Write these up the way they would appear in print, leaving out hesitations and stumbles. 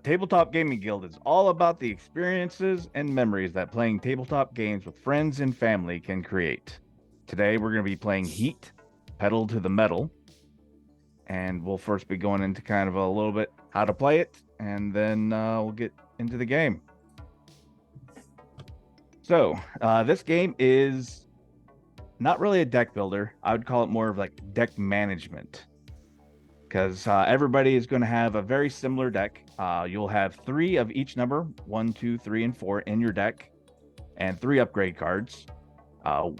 Tabletop Gaming Guild is all about the experiences and memories that playing tabletop games with friends and family can create. Today, we're going to be playing Heat, Pedal to the Metal, and we'll first be going into kind of a little bit how to play it, and then we'll get into the game. So, this game is not really a deck builder. I would call it more of like deck management, because everybody is going to have a very similar deck. You'll have 3 of each number, 1, 2, 3, and 4 in your deck, and 3 upgrade cards.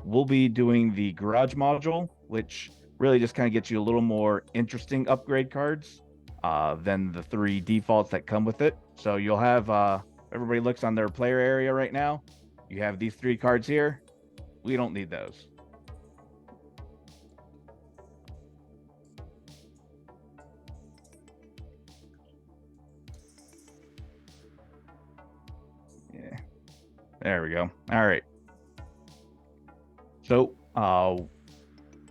We'll be doing the garage module, which really just kind of gets you a little more interesting upgrade cards than the 3 defaults that come with it. So you'll have, everybody looks on their player area right now. You have these 3 cards here. We don't need those. Yeah, there we go. All right. So, on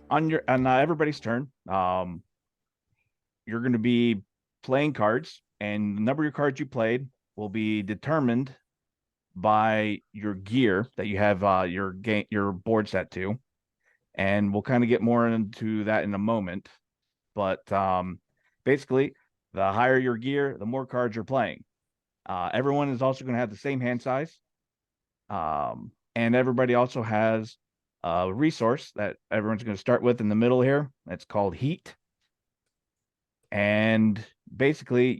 everybody's turn, you're going to be playing cards, and the number of your cards you played will be determined by your gear that you have your board set to, and we'll kind of get more into that in a moment. But basically, the higher your gear, the more cards you're playing. Everyone is also going to have the same hand size, and everybody also has a resource that everyone's going to start with in the middle here. It's called Heat. And basically,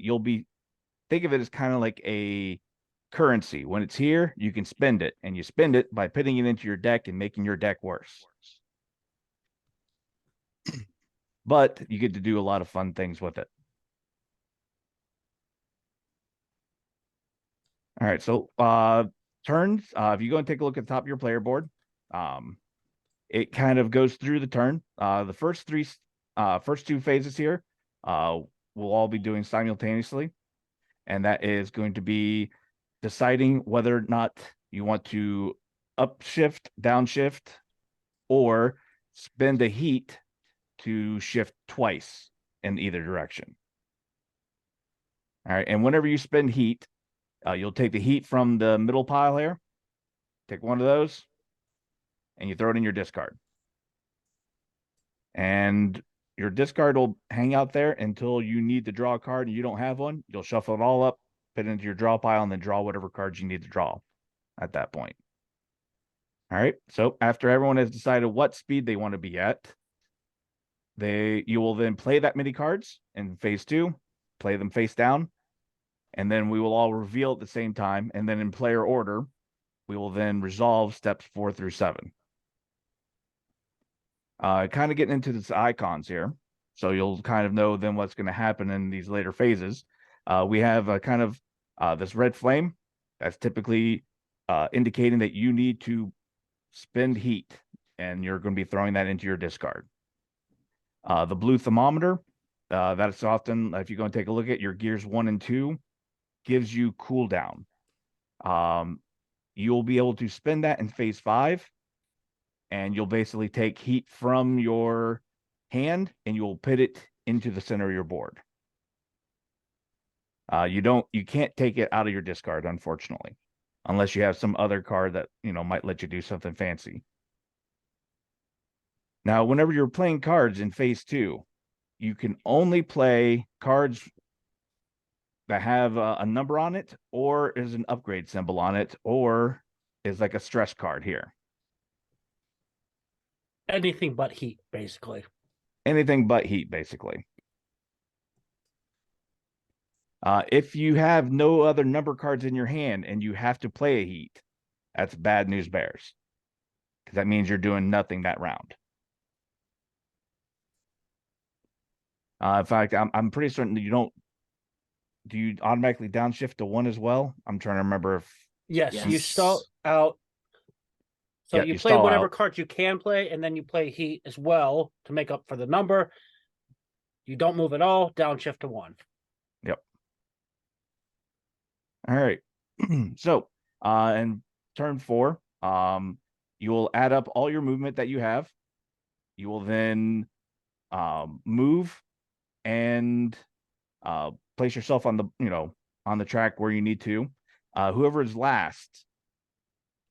think of it as kind of like a currency. When it's here, you can spend it, and you spend it by putting it into your deck and making your deck worse. But you get to do a lot of fun things with it. All right, so turns. If you go and take a look at the top of your player board, it kind of goes through the turn. The first 2 phases here, we'll all be doing simultaneously, and that is going to be deciding whether or not you want to upshift, downshift, or spend a heat to shift twice in either direction. All right, and whenever you spend heat, you'll take the heat from the middle pile here, take one of those, and you throw it in your discard. And your discard will hang out there until you need to draw a card and you don't have one. You'll shuffle it all up, put it into your draw pile, and then draw whatever cards you need to draw at that point. All right, so after everyone has decided what speed they want to be at, you will then play that many cards in phase 2, play them face down, and then we will all reveal at the same time, and then in player order, we will then resolve steps 4 through 7. Kind of getting into the icons here, so you'll kind of know then what's going to happen in these later phases. We have a kind of this red flame that's typically indicating that you need to spend heat, and you're going to be throwing that into your discard. The blue thermometer, that's often, if you go and take a look at your gears 1 and 2, gives you cooldown. You'll be able to spend that in phase 5, and you'll basically take heat from your hand and you'll put it into the center of your board. You can't take it out of your discard, unfortunately, unless you have some other card that, might let you do something fancy. Now, whenever you're playing cards in phase 2, you can only play cards that have a number on it, or is an upgrade symbol on it, or is like a stress card here. Anything but heat, basically. Anything but heat, basically. If you have no other number cards in your hand and you have to play a heat, that's bad news bears, because that means you're doing nothing that round. In fact, I'm pretty certain that you don't. Do you automatically downshift to 1 as well? I'm trying to remember if. Yes, you stall out. So you play whatever cards you can play, and then you play heat as well to make up for the number. You don't move at all, downshift to 1. Yep. All right. So, in turn 4, you will add up all your movement that you have. You will then move and place yourself on the, on the track where you need to. Whoever is last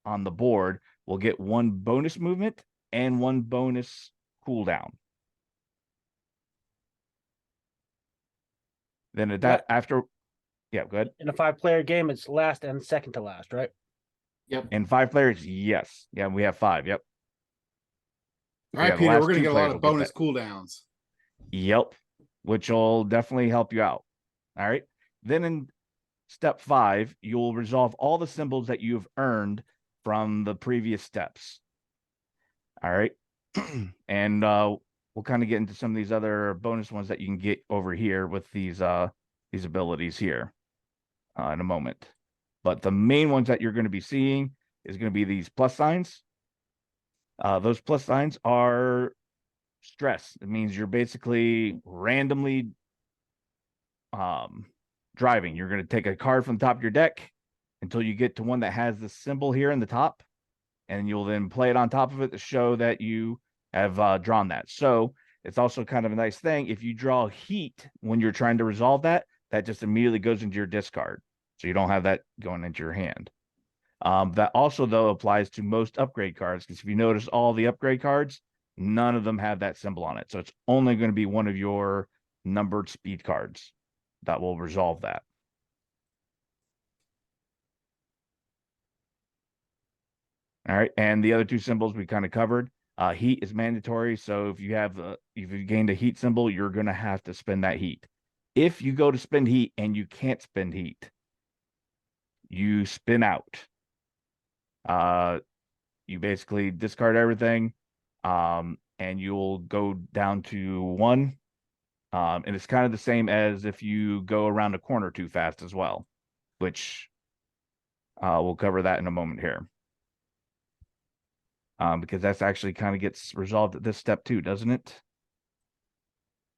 on the board will get 1 bonus movement and 1 bonus cooldown. Then at that after, yeah, go ahead. In a 5-player game, it's last and second to last, right? Yep. In 5 players, yes. Yeah, we have 5. Yep. All right, yeah, Peter, we're going to get a lot of bonus cooldowns. Yep. Which will definitely help you out. All right. Then in step 5, you'll resolve all the symbols that you've earned from the previous steps. All right. And we'll kind of get into some of these other bonus ones that you can get over here with these abilities here in a moment. But the main ones that you're going to be seeing is going to be these plus signs. Those plus signs are stress. It means you're basically randomly driving. You're going to take a card from the top of your deck until you get to one that has the symbol here in the top, and you'll then play it on top of it to show that you have drawn that. So it's also kind of a nice thing. If you draw heat when you're trying to resolve that, that just immediately goes into your discard. So you don't have that going into your hand. That also, though, applies to most upgrade cards, because if you notice all the upgrade cards, none of them have that symbol on it. So it's only going to be one of your numbered speed cards that will resolve that. All right, and the other 2 symbols we kind of covered. Heat is mandatory, so if you gained a heat symbol, you're going to have to spend that heat. If you go to spend heat and you can't spend heat, you spin out. You basically discard everything, and you'll go down to 1. And it's kind of the same as if you go around a corner too fast as well, which we'll cover that in a moment here. Because that's actually kind of gets resolved at this step too, doesn't it?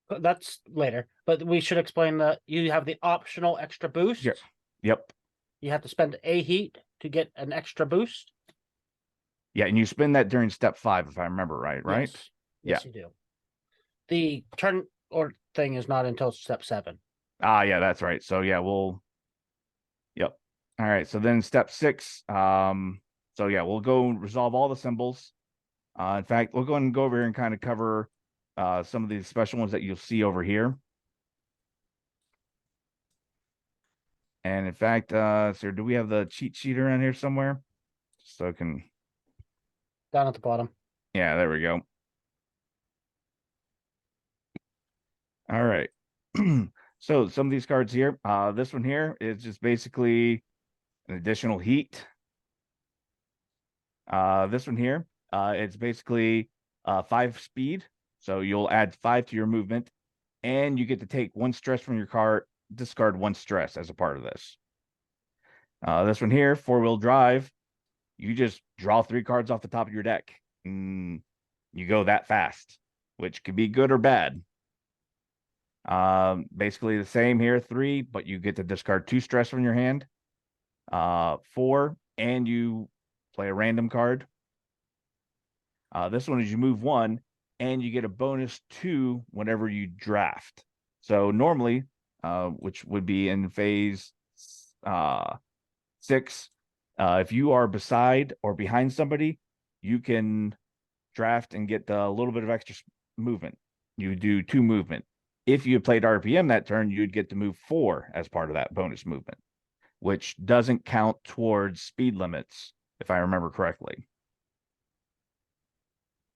That's later, but we should explain that you have the optional extra boost. Yeah. Yep. You have to spend a heat to get an extra boost. Yeah, and you spend that during step 5, if I remember right, right? Yes, you do. The turn or thing is not until step 7. Yeah, that's right. So yeah, yep. All right, so then step 6, so yeah, we'll go resolve all the symbols. In fact, we'll go ahead and go over here and kind of cover some of these special ones that you'll see over here. And in fact, so do we have the cheat sheet around here somewhere? So I can... Down at the bottom. Yeah, there we go. All right. So some of these cards here, this one here is just basically an additional heat. This one here, it's basically 5 speed. So you'll add 5 to your movement, and you get to take 1 stress from your card, discard 1 stress as a part of this. This one here, 4-wheel drive, you just draw 3 cards off the top of your deck. You go that fast, which could be good or bad. Basically the same here, 3, but you get to discard 2 stress from your hand. 4, and you play a random card. This one is you move 1, and you get a bonus 2 whenever you draft. So normally, which would be in phase 6, if you are beside or behind somebody, you can draft and get a little bit of extra movement. You do 2 movement. If you played RPM that turn, you'd get to move 4 as part of that bonus movement, which doesn't count towards speed limits, if I remember correctly.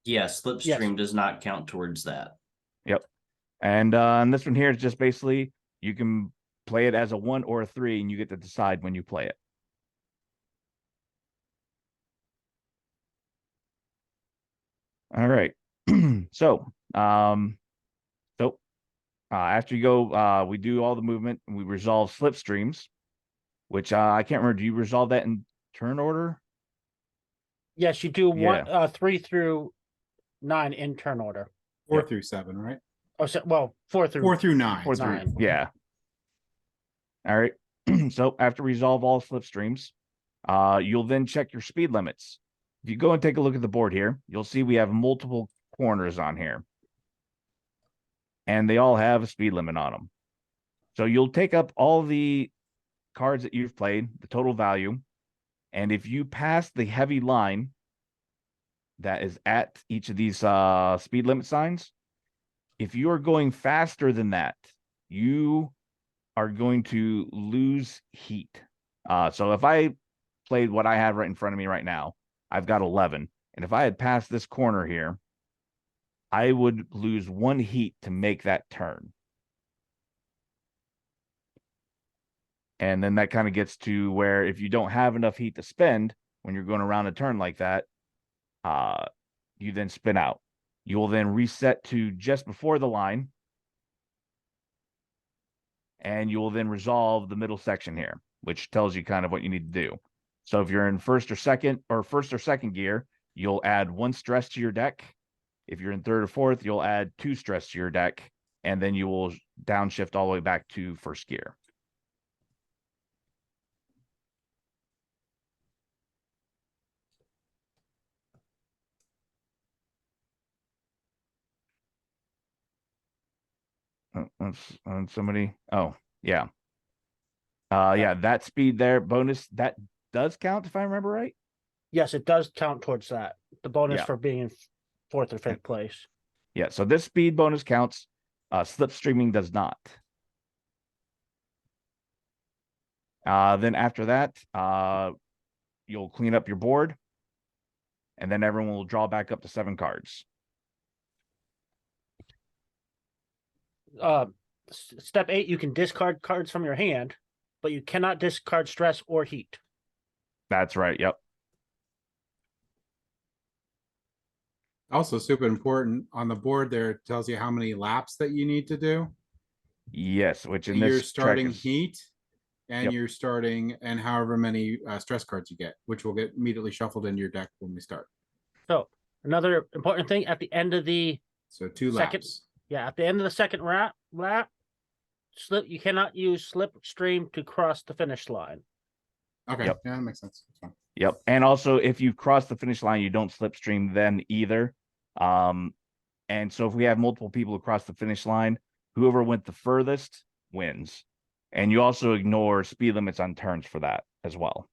Yeah, Slipstream does not count towards that. Yep. And this one here is just basically you can play it as a 1 or a 3, and you get to decide when you play it. All right. So, after you go, we do all the movement, and we resolve slipstreams, which I can't remember. Do you resolve that in turn order? Yes, you do 3 through 9 in turn order. 4 through 7, right? Oh, so, well, 4 through 9. 4 through 9. Yeah. All right. So after resolve all slipstreams, you'll then check your speed limits. If you go and take a look at the board here, you'll see we have multiple corners on here, and they all have a speed limit on them. So you'll take up all the cards that you've played, the total value, and if you pass the heavy line that is at each of these speed limit signs, if you are going faster than that, you are going to lose heat. So if I played what I have right in front of me right now, I've got 11. And if I had passed this corner here, I would lose 1 heat to make that turn. And then that kind of gets to where if you don't have enough heat to spend when you're going around a turn like that, you then spin out. You will then reset to just before the line, and you will then resolve the middle section here, which tells you kind of what you need to do. So if you're in first or second gear, you'll add 1 stress to your deck. If you're in third or fourth, you'll add 2 stress to your deck, and then you will downshift all the way back to first gear. On somebody. Oh, yeah. Yeah, that speed there, bonus, that does count if I remember right. Yes, it does count towards that. The bonus Yeah. for being in fourth or fifth place. Yeah, so this speed bonus counts. Slipstreaming does not. Then after that, you'll clean up your board, and then everyone will draw back up to 7 cards. Step 8, you can discard cards from your hand, but you cannot discard stress or heat. That's right. Yep. Also, super important on the board there, it tells you how many laps that you need to do. Yes, which in this You're starting track is, heat, and Yep. you're starting, and however many stress cards you get, which will get immediately shuffled into your deck when we start. So another important thing at the end of the So 2 Second- laps. at the end of the second lap, you cannot use slipstream to cross the finish line. Okay, Yep. yeah, that makes sense. That's fine. Yep. And also, if you cross the finish line, you don't slipstream then either. And so if we have multiple people across the finish line, whoever went the furthest wins. And you also ignore speed limits on turns for that as well.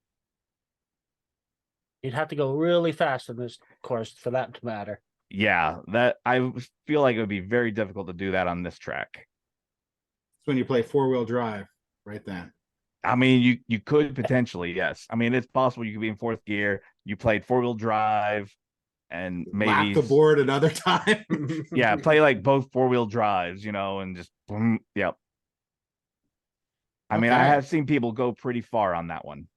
You'd have to go really fast in this course for that to matter. Yeah, that I feel like it would be very difficult to do that on this track. It's when you play 4-wheel drive, right then. I mean, you could potentially, yes. I mean, it's possible you could be in 4th gear. You played 4-wheel drive, and maybe Lap the board another time. yeah, play like both 4-wheel drives, and just boom, yep. I mean, I Okay. have seen people go pretty far on that one.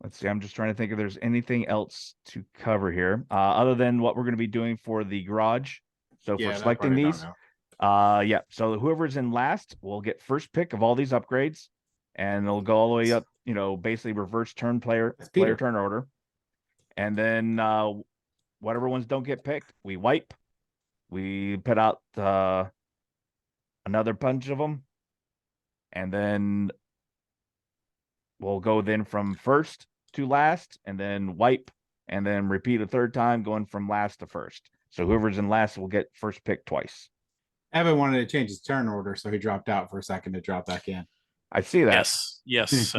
Let's see. I'm just trying to think if there's anything else to cover here, other than what we're going to be doing for the garage. So Yeah, for that selecting part I don't these, know. yeah. So whoever's in last will get first pick of all these upgrades, and they'll go all the way up. Basically reverse player Peter. turn order, and then whatever ones don't get picked, we wipe. We put out another bunch of them, and then we'll go then from first to last, and then wipe, and then repeat a 3rd time, going from last to first. So whoever's in last will get first pick twice. Evan wanted to change his turn order, so he dropped out for a second to drop back in. I see that. Yes.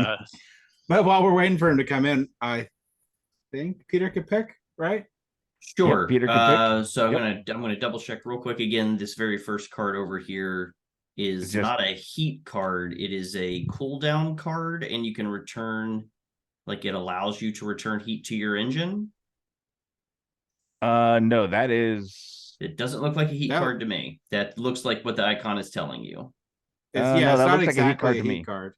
But while we're waiting for him to come in, I think Peter could pick, right? Sure. Peter can pick. So Yep. I'm gonna double check real quick again. This very first card over here is It's just- not a heat card. It is a cooldown card, and you can return, like it allows you to return heat to your engine. No, that is. It doesn't look like a heat No. card to me. That looks like what the icon is telling you. It's, No, yeah, it's that not looks like a heat exactly card a to heat me. card.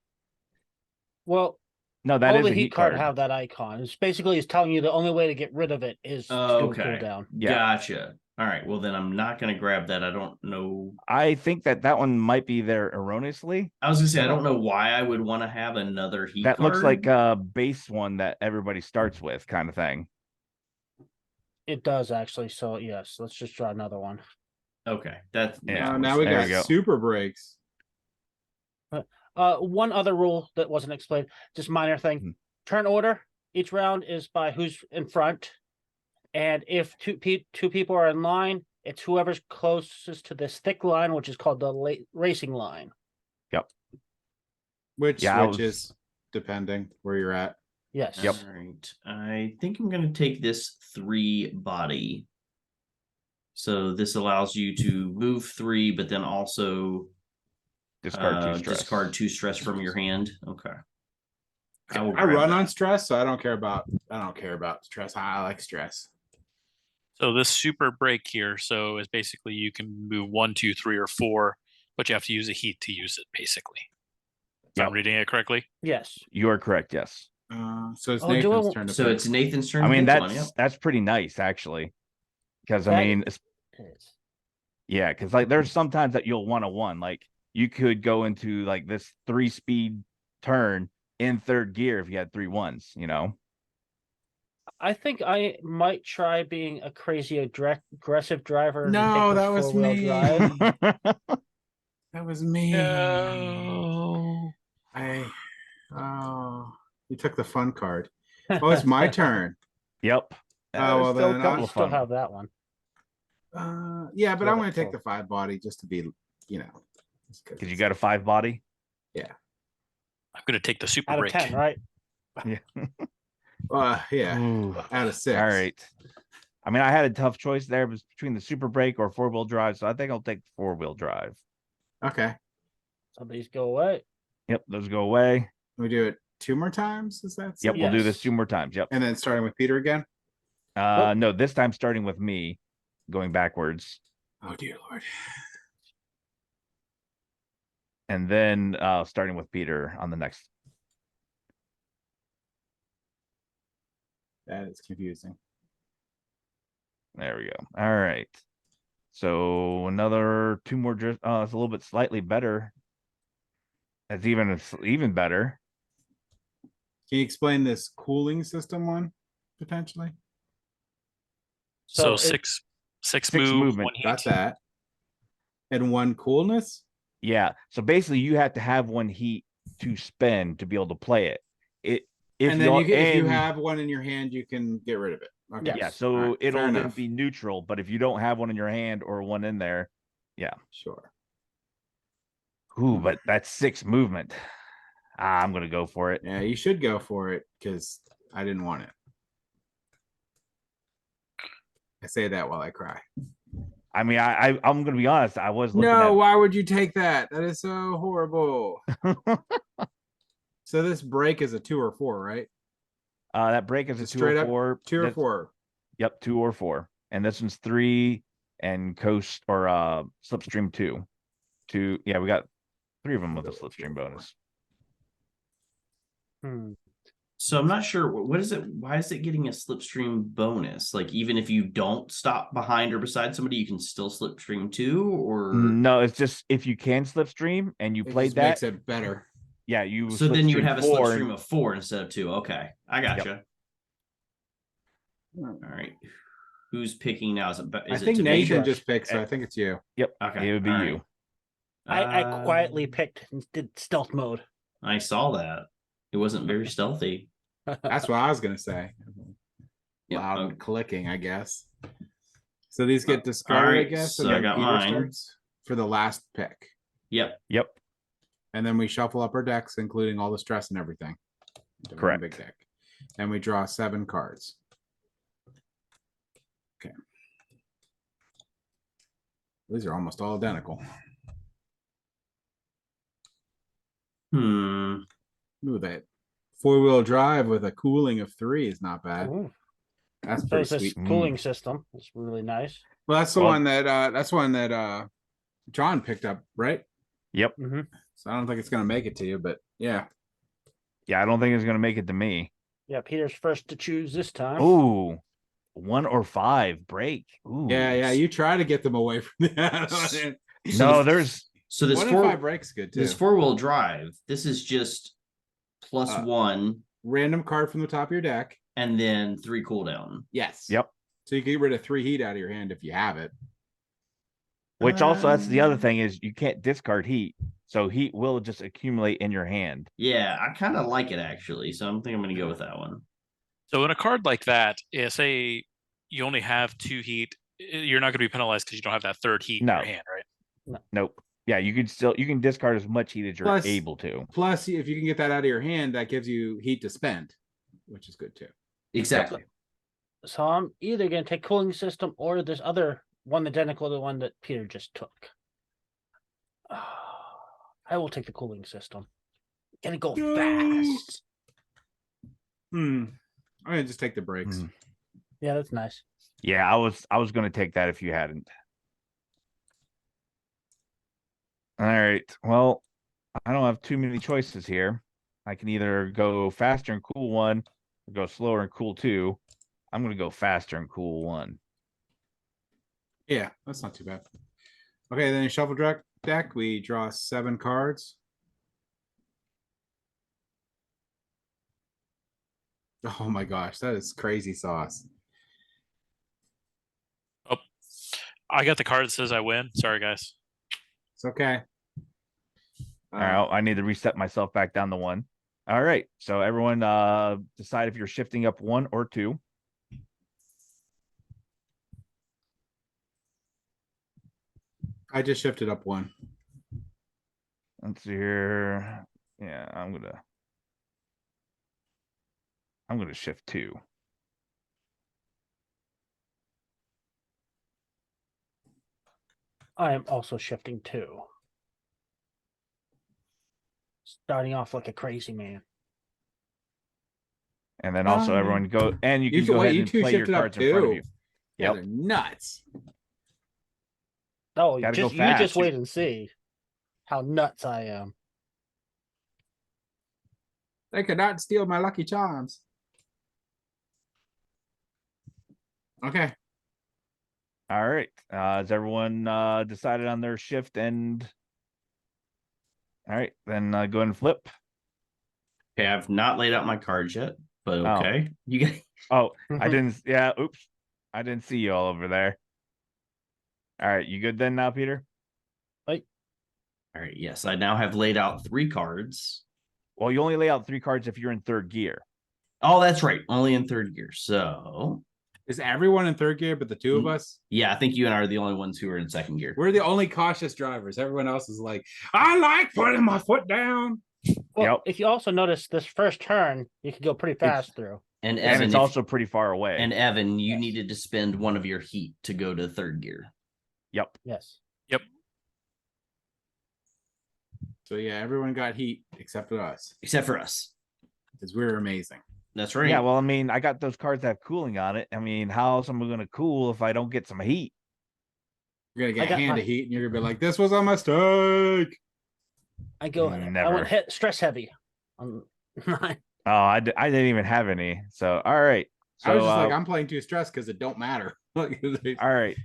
Well, No, that all is the a heat card have that icon. It's basically telling you the only way to get rid of it is to do a Okay. cooldown. Yeah. Gotcha. All right. Well, then I'm not going to grab that. I don't know. I think that one might be there erroneously. I was going to say, I don't know why I would want to have another heat That card. looks like a base one that everybody starts with, kind of thing. It does actually. So yes, let's just draw another one. Okay. That's Yeah. Now we There got we go. super breaks. One other rule that wasn't explained, just minor thing. Mhm. Turn order. Each round is by who's in front, and if two people are in line, it's whoever's closest to this thick line, which is called the racing line. Yep. Which Yeah, I switches depending where you're at. Yes. Yep. All right. I think I'm going to take this 3 body. So this allows you to move 3, but then also discard 2 stress. discard 2 stress from your hand. Okay. I will grab run that. on stress, so I don't care about stress. I like stress. So this super break here, so is basically you can move 1, 2, 3, or 4, but you have to use a heat to use it, basically. If I'm reading it correctly. Yes. You are correct. Yes. So it's Oh, do Nathan's I- turn to So pick. it's Nathan's turn. I to mean, pick one, yep. that's pretty nice actually, because I That mean, It is. yeah, because like there's sometimes that you'll want a 1. Like you could go into like this 3-speed turn in 3rd gear if you had 3 1s. You know. I think I might try being a crazy aggressive driver. No, and take that this was four-wheel me. drive. That was me. No. You took the fun card. Oh, it's my turn. Yep. Oh, well, Still a then couple I'll of Still fun. have that one. Yeah, but Yeah, I'm going that's to take cool. the 5 body just to be, you know. Because you got a 5 body. I'm going to take the super Out of break. 10, right? Yeah. Yeah, Ooh. out of 6. All right. I mean, I had a tough choice there between the super brake or 4-wheel drive, so I think I'll take the 4-wheel drive. Okay. Some of these go away. Yep, those go away. We do it 2 more times. Is that? Yep, we'll do this Yes. 2 more times. Yep. And then starting with Peter again. No, this time starting with me, going backwards, Oh dear Lord. and then starting with Peter on the next. That is confusing. There we go. All right. So another 2 more. It's a little bit slightly better. It's even better. Can you explain this cooling system one potentially? So it- six 6 move, movement. 1 heat. Got that. And 1 coolness. Yeah. So basically, you have to have 1 heat to spend to be able to play it. And then if you have 1 in your hand, you can get rid of it. Okay. Yeah, Yes. so All right, it'll fair then enough. be neutral, but if you don't have 1 in your hand or 1 in there, yeah. Sure. Ooh, but that's 6 movement. I'm gonna go for it. Yeah, you should go for it because I didn't want it. I say that while I cry. I mean, I'm gonna be honest. I was looking No, at. why would you take that? That is so horrible. So this break is a 2 or 4, right? That break is a Just 2 straight or up 4. 2 or 4. Yep, 2 or 4, and this one's 3 and coast or slipstream 2. 2. Yeah, we got 3 of them with a slipstream bonus. So I'm not sure what is it. Why is it getting a slipstream bonus? Like even if you don't stop behind or beside somebody, you can still slipstream too. Or No, it's just if you can slipstream and you It played just that, makes it better. yeah, you. so then you would have a 4 slipstream of 4 instead of 2. Okay, I gotcha. All right, who's picking now? Is I it think to me? Nathan Josh. just picked, so I think it's you. Yep. Okay, It would be all you. right. I quietly picked and did stealth mode. I saw that. It wasn't very stealthy. That's what I was gonna say. Yep, Loud okay. clicking, I guess. So these get discarded, Alright, I guess. so and I then got Peter mine. starts for the last pick. Yep. Yep. And then we shuffle up our decks, including all the stress and everything. Into one Correct. big deck. And we draw 7 cards. Okay. These are almost all identical. Hmm. Ooh, that 4-wheel drive with a cooling of 3 is not bad. Ooh. That's So pretty is this sweet. cooling system. It's really nice. Well, that's the Well- one that John picked up, right? Yep. Mm-hmm. So I don't think it's gonna make it to you, but yeah. Yeah, I don't think it's gonna make it to me. Yeah, Peter's first to choose this time. Ooh, 1 or 5 break. Ooh. Yeah, you try to get them away from that. So No, the- there's So this 1 and 5 breaks good too. this 4-wheel drive. This is just plus Uh, 1 Random card from the top of your deck. and then 3 cooldown. Yes. Yep. So you can get rid of 3 heat out of your hand if you have it. Which also that's the other thing is you can't discard heat, so heat will just accumulate in your hand. Yeah, I kind of like it actually. So I'm thinking I'm going to go with that one. So in a card like that, say you only have 2 heat, you're not going to be penalized because you don't have that 3rd heat in No. your hand, right? Nope. Yeah, you can discard as much heat as you're Plus- able to. Plus, if you can get that out of your hand, that gives you heat to spend, which is good too. Exactly. So I'm either going to take cooling system or this other one identical to the one that Peter just took. I will take the cooling system. Gonna go fast. I'm gonna just take the breaks. Yeah, that's nice. Yeah, I was gonna take that if you hadn't. All right. Well, I don't have too many choices here. I can either go faster and cool 1 or go slower and cool 2. I'm gonna go faster and cool 1. Yeah, that's not too bad. Okay, then in shuffle deck, we draw 7 cards. Oh my gosh, that is crazy sauce. Oh, I got the card that says I win. Sorry, guys. It's okay. All right, I need to reset myself back down to 1. All right, so everyone decide if you're shifting up 1 or 2. I just shifted up 1. Let's see here. Yeah, I'm gonna shift 2. I am also shifting 2. Starting off like a crazy man. And then also everyone go and you can go ahead and play your cards in front of you. Yeah, Yep. they're nuts. Oh, Gotta you go fast. just wait and see how nuts I am. They could not steal my Lucky Charms. Okay. All right. Has everyone decided on their shift and all right, then go ahead and flip. Okay, I've not laid out my cards yet, but okay. You guys. Oh, I didn't. Yeah, oops. I didn't see you all over there. All right, you good then now, Peter? Right. All right, yes, I now have laid out 3 cards. Well, you only lay out 3 cards if you're in 3rd gear. Oh, that's right. Only in 3rd gear. So is everyone in 3rd gear but the 2 of us? Yeah, I think you and I are the only ones who are in 2nd gear. We're the only cautious drivers. Everyone else is like, I like putting my foot down. Well, Yep. if you also notice this first turn, you can go pretty fast through. And Evan, and it's also pretty far away. And Evan, you needed to spend 1 of your heat to go to 3rd gear. Yep. Yes. Yep. So yeah, everyone got heat except for us. Except for us. Because we're amazing. That's right. Yeah, well, I mean, I got those cards that have cooling on it. I mean, how else am I going to cool if I don't get some heat? You're going to get a hand of heat and you're going to be like, this was a mistake. I go. Never. I went stress heavy. Oh, I didn't even have any. So, all right. So, I was just like, I'm playing too stressed because it don't matter. all right.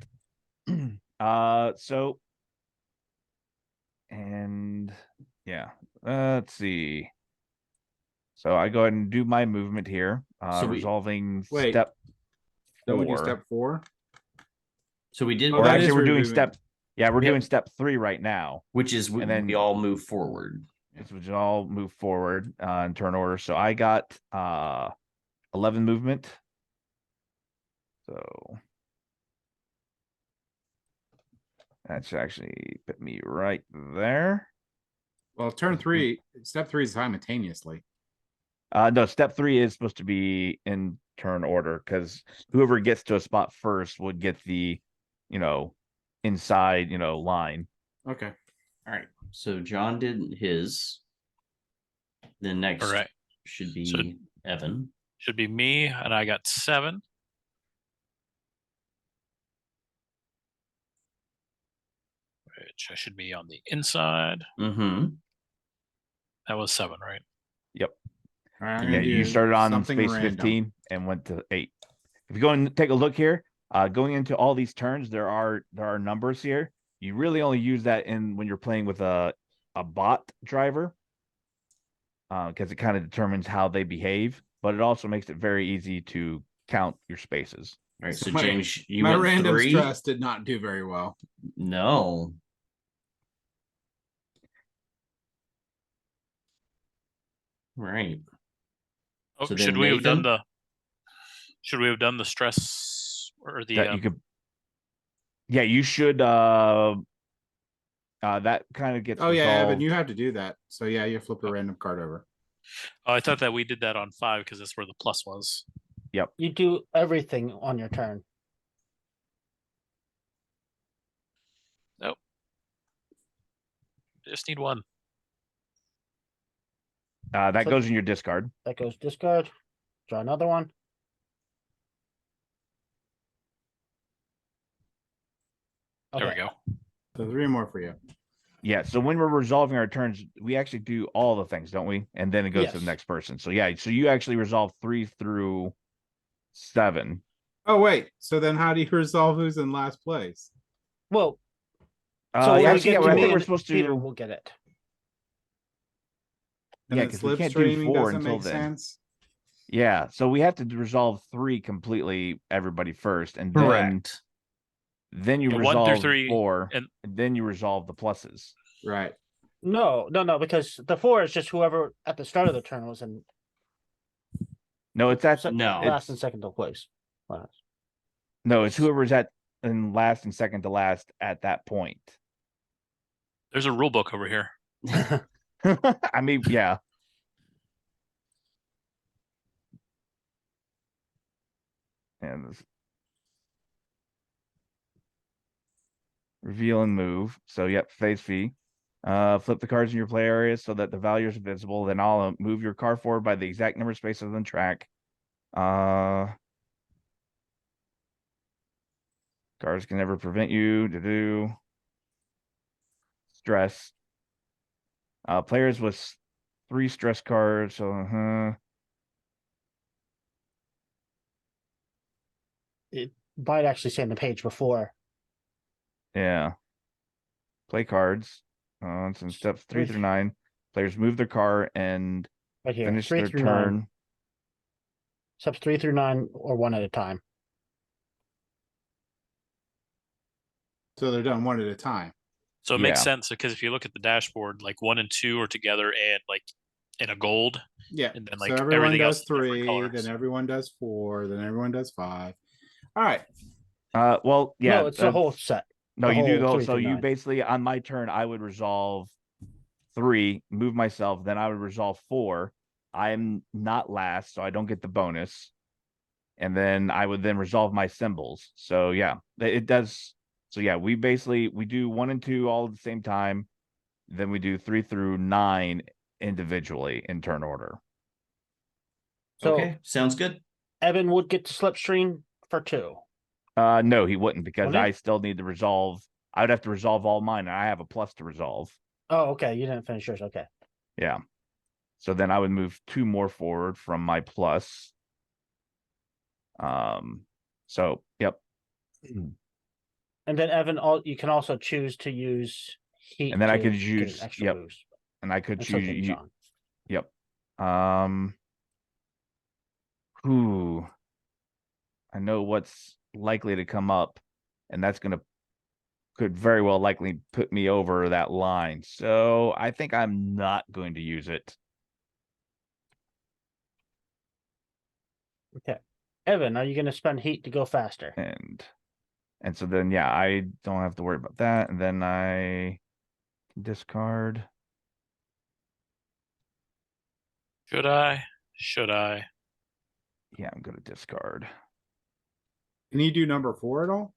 So, and yeah, let's see. So I go ahead and do my movement here. Resolving step 4. Don't we do step 4? So we did. Or actually, we're doing step. Yeah, we're doing step 3 right now, which is and then we all move forward. Which all move forward in turn order. So I got 11 movement. So that should actually put me right there. Well, turn 3, step 3 is simultaneously. No, step 3 is supposed to be in turn order because whoever gets to a spot first would get the, inside, line. Okay. All right. So John did his. The next should be Evan. Should be me, and I got 7. Which I should be on the inside. Mm-hmm. That was 7, right? Yep. All right, yeah, you started on space 15 and went to 8. If you go and take a look here, going into all these turns, there are numbers here. You really only use that when you're playing with a bot driver, because it kind of determines how they behave, but it also makes it very easy to count your spaces. All right, so James, you my went random 3. stress did not do very well. No. Right. Oh, so should we have done the? Should we have done the stress or the? You could. Yeah, you should. That kind of gets Oh yeah, resolved. Evan, you have to do that. So yeah, you flip a random card over. Oh, I thought that we did that on 5 because that's where the plus was. You do everything on your turn. Just need one. That So- goes in your discard. That goes discard. Draw another one. There we Okay. go. So 3 more for you. Yeah. So when we're resolving our turns, we actually do all the things, don't we? And then it goes to the Yes. next person. So yeah. So you actually resolve 3 through 7. Oh wait, so then how do you resolve who's in last place? Well, so when we Actually, get yeah. to I me think we're and supposed Peter to. will get it. And Yeah, then because we can't do slipstreaming 4 doesn't until make then. sense. Yeah. So we have to resolve 3 completely, everybody first, and then Correct. you Yeah, 1 resolve through 3, 4, and then you resolve the pluses. Right. No, because the 4 is just whoever at the start of the turn was in No, it's at No. last and second to place. Last. no, it's whoever's at in last and second to last at that point. there's a rule book over here. I mean, yeah. And this... reveal and move. So yep, phase fee. Flip the cards in your play area so that the values are visible. Then I'll move your card forward by the exact number of spaces on track. Cards can never prevent you to do stress. Players with 3 stress cards. So It might actually say on the page before. yeah. Play cards. Some steps 3 through 9. Players move their car and Right here. finish 3 their through turn. 9. Steps 3 through 9 or 1 at a time. So they're done one at a time. So it makes Yeah. sense because if you look at the dashboard, like 1 and 2 are together and like in a gold. Yeah. And then, So like, everyone everything else does is different 3, colors. then everyone does 4, then everyone does 5. All right. Well, yeah. No, it's the whole set. No, the you do the whole whole. 3 So through you 9. basically on my turn, I would resolve 3, move myself, then I would resolve 4. I'm not last, so I don't get the bonus. And then I would then resolve my symbols. So yeah, it does. So yeah, we do 1 and 2 all at the same time. Then we do 3 through 9 individually in turn order. So Okay, sounds good. Evan would get to slipstream for 2. No, he wouldn't because Wouldn't he? I still need to resolve. I would have to resolve all mine. And I have a plus to resolve. Oh, okay. You didn't finish yours. Okay. Yeah. So then I would move 2 more forward from my plus. So yep. And then Evan, you can also choose to use heat. And then I to could get use an extra yep. boost. And I could And so choose can John. Yep. Who I know what's likely to come up, and that's could very well likely put me over that line. So I think I'm not going to use it. Okay. Evan, are you going to spend heat to go faster? And so then yeah, I don't have to worry about that. And then I discard. Should I? Should I? Yeah, I'm gonna discard. Can you do number 4 at all?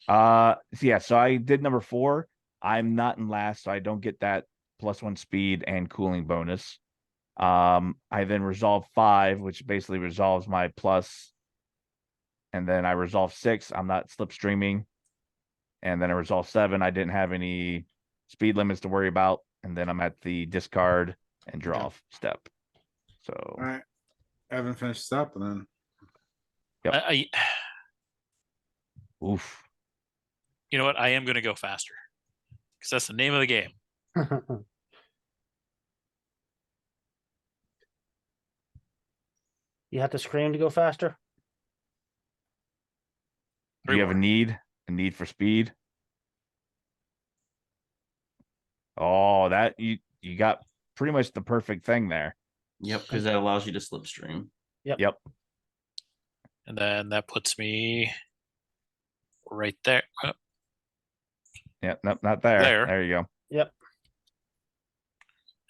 So yeah, so I did number 4. I'm not in last, so I don't get that +1 speed and cooling bonus. I then resolve 5, which basically resolves my plus. And then I resolve 6. I'm not slipstreaming. And then I resolve 7. I didn't have any speed limits to worry about. And then I'm at the discard and draw step. So All right. Evan finishes up and then Yep. I oof. you know what? I am going to go faster because that's the name of the game. You have to scream to go faster? Do you have a need for speed? Oh, that you got pretty much the perfect thing there. Yep, because that allows you to slipstream. Yep. And then that puts me right there. Oh, Yep, nope, not there. There. There you go. Yep.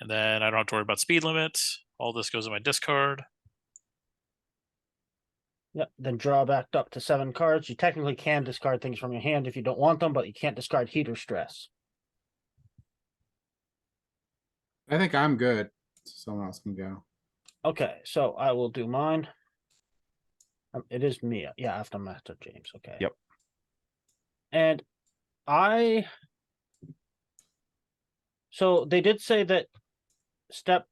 And then I don't have to worry about speed limits. All this goes in my discard. Yep. Then draw back up to 7 cards. You technically can discard things from your hand if you don't want them, but you can't discard heat or stress. I think I'm good. Someone else can go. Okay, so I will do mine. It is me. Yeah, after Master James. Okay. Yep. And so they did say that step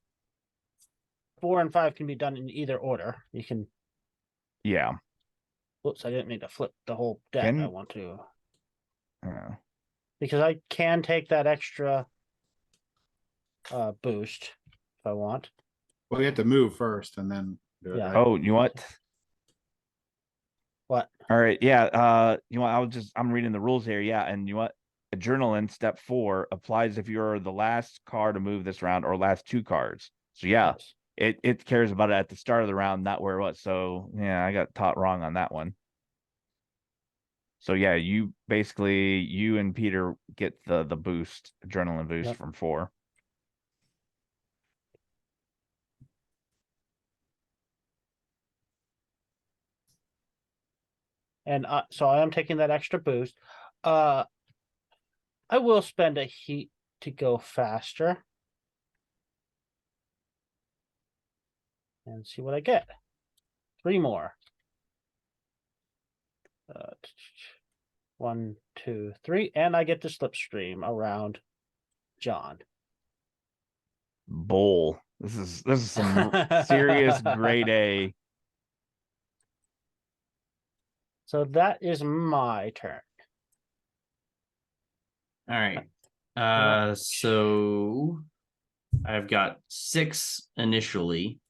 4 and 5 can be done in either order. You can. Yeah. Whoops, I didn't mean to flip the whole deck. I want to. Because I can take that extra boost if I want. Well, you have to move first and then do it. Yeah. Right? Oh, you know what? What? All right. Yeah. You know, I'm reading the rules here. Yeah. And you know what? Adrenaline step 4 applies if you're the last card to move this round or last 2 cards. So yeah, Yes. it cares about it at the start of the round, not where it was. So yeah, I got taught wrong on that one. So yeah, you and Peter get the boost, adrenaline boost from 4. And so I am taking that extra boost. I will spend a heat to go faster. And see what I get. 3 more. 1, 2, 3, and I get to slipstream around John. Bull. This is some serious grade A. So that is my turn. All right. So I've got 6 initially.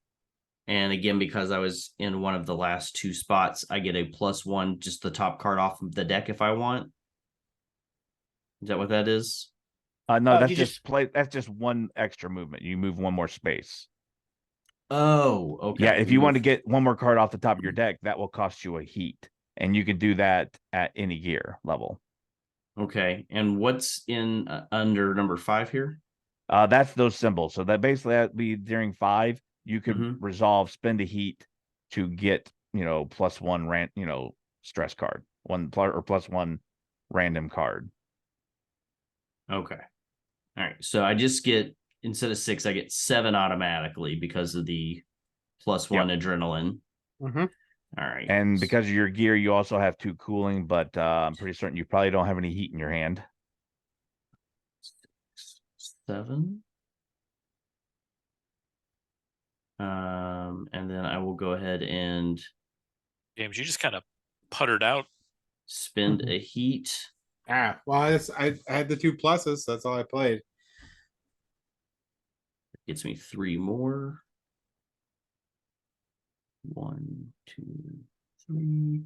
And again, because I was in one of the last 2 spots, I get a +1, just the top card off of the deck if I want. Is that what that is? No, that's that's just 1 extra movement. You move 1 more space. Oh, okay. Yeah, if you want to get 1 more card off the top of your deck, that will cost you a heat. And you can do that at any gear level. Okay. And what's in under number 5 here? That's those symbols. So that basically that'd be during 5, you could resolve, spend a heat to get, +1 stress card, +1 random card. Okay. All right. So I just get, instead of 6, I get 7 automatically because of the +1 adrenaline. All right. And because of your gear, you also have 2 cooling, but I'm pretty certain you probably don't have any heat in your hand. 7. And then I will go ahead and James, you just kind of puttered out. spend a heat. Well, I had the 2 pluses. That's all I played. Gets me 3 more. 1, 2, 3.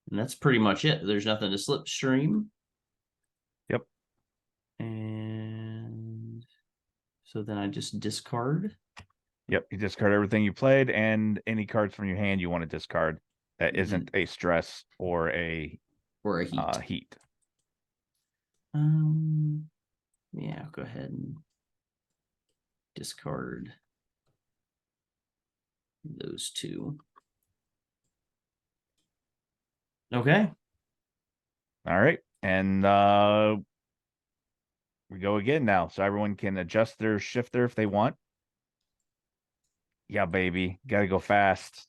And that's pretty much it. There's nothing to slipstream. Yep. And so then I just discard. Yep, you discard everything you played and any cards from your hand you want to discard that isn't a stress or a heat. Yeah, I'll go ahead and discard those 2. Okay. All right. And we go again now. So everyone can adjust their shifter if they want. Yeah, baby. Gotta go fast.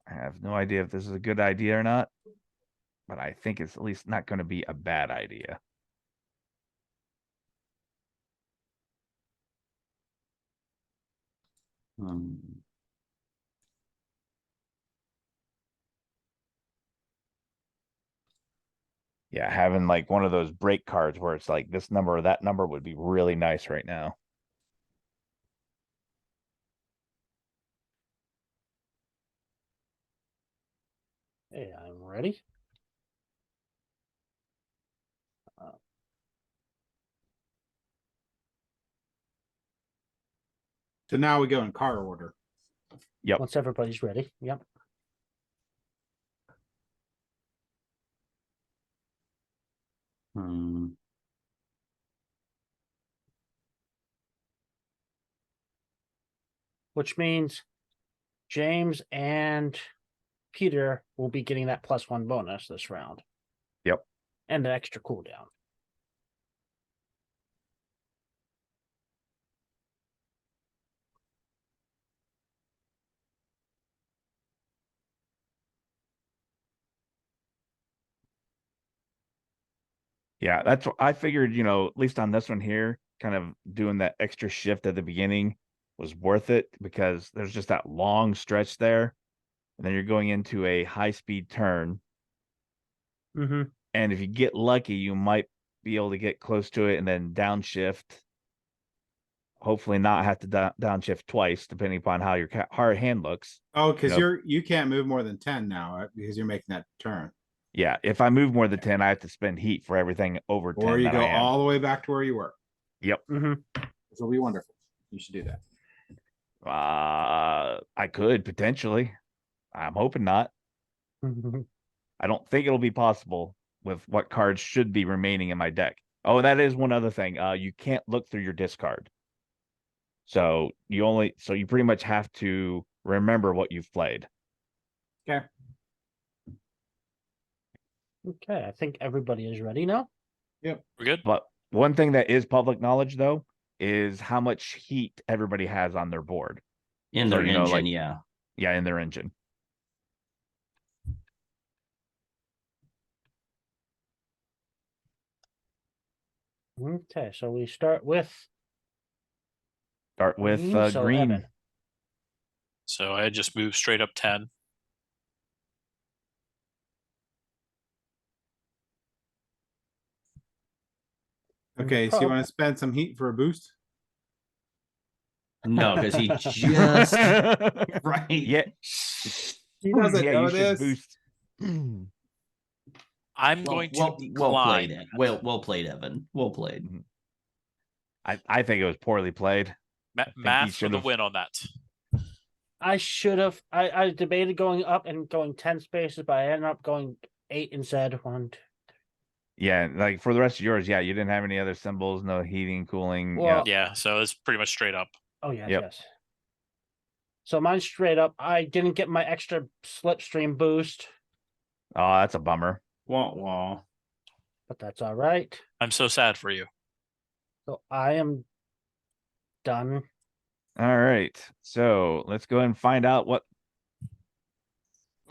I have no idea if this is a good idea or not, but I think it's at least not going to be a bad idea. Yeah, having like one of those break cards where it's like this number or that number would be really nice right now. Hey, I'm ready. So now we go in car order. Yep. Once everybody's ready. Yep. Which means James and Peter will be getting that +1 bonus this round. Yep. And an extra cooldown. Yeah, that's what I figured, at least on this one here, kind of doing that extra shift at the beginning was worth it because there's just that long stretch there. And then you're going into a high-speed turn. Mm-hmm. And if you get lucky, you might be able to get close to it and then downshift. Hopefully not have to downshift twice, depending upon how your hard hand looks. Oh, because you can't move more than 10 now because you're making that turn. Yeah, if I move more than 10, I have to spend heat for everything over 10. Or you go I am. all the way back to where you were. Yep. Mm-hmm. This will be wonderful. You should do that. I could potentially. I'm hoping not. I don't think it'll be possible with what cards should be remaining in my deck. Oh, that is one other thing. You can't look through your discard. So you pretty much have to remember what you've played. Okay. Okay, I think everybody is ready now. Yep. We're good. But one thing that is public knowledge, though, is how much heat everybody has on their board. In So, their engine, yeah. Yeah, in their engine. Okay, so we start with Green. Evan. So I just moved straight up 10. Okay, so you want to spend some heat for a boost? No, because he just right. Yeah. He doesn't know you should this. boost. I'm going to well played. decline. Well played, Evan. Well played. I think it was poorly played. Math for the win on that. I should have. I debated going up and going 10 spaces, but I ended up going 8 instead. 1, 2. Yeah, like for the rest of yours, yeah, you didn't have any other symbols, no heating, cooling. Well, Yeah, so it's pretty much straight up. Oh, yes, Yep. yes. So mine's straight up. I didn't get my extra slipstream boost. Oh, that's a bummer. Wah, wah. But that's all right. I'm so sad for you. So I am done. All right. So let's go ahead and find out what.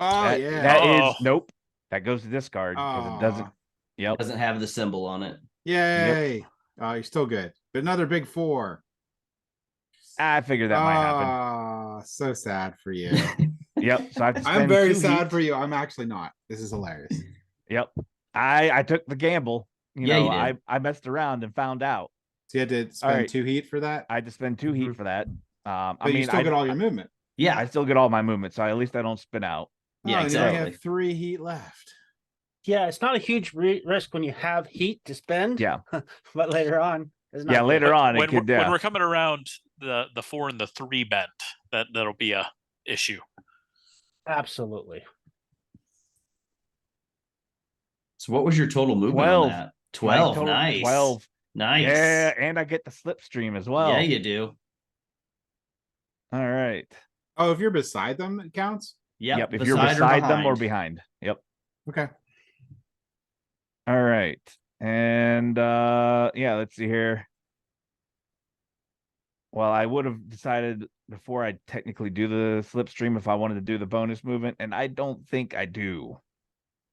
Oh, that, yeah. That is nope. That goes to discard because it doesn't. Aw. Yep. Doesn't have the symbol on it. Yay. Oh, you're still good. But another big 4. I figured that might happen. Ah, so sad for you. Yep. So I have to I'm spend very 2 sad heat. for you. I'm actually not. This is hilarious. Yep. I took the gamble. You Yeah, know, you did. I messed around and found out. So you had to spend right. 2 heat for that? I had to spend 2 heat for that. But I mean, you still get all your movement. Yeah. I still get all my movement, so at least I don't spin out. Yeah, Oh, and you only exactly. have 3 heat left. Yeah, it's not a huge risk when you have heat to spend. Yeah. But later on, it's not Yeah, good. later on, when it could. when we're coming around the 4 and the 3 bent, that'll be a issue. Absolutely. So what was your total movement 12. on that? 12. total- Nice. 12. Nice. Yeah, and I get the slipstream as well. Yeah, you do. All right. Oh, if you're beside them, it counts? Yep. If you're beside them or behind. behind. Yep. Okay. All right. And yeah, let's see here. Well, I would have decided before I technically do the slipstream if I wanted to do the bonus movement, and I don't think I do.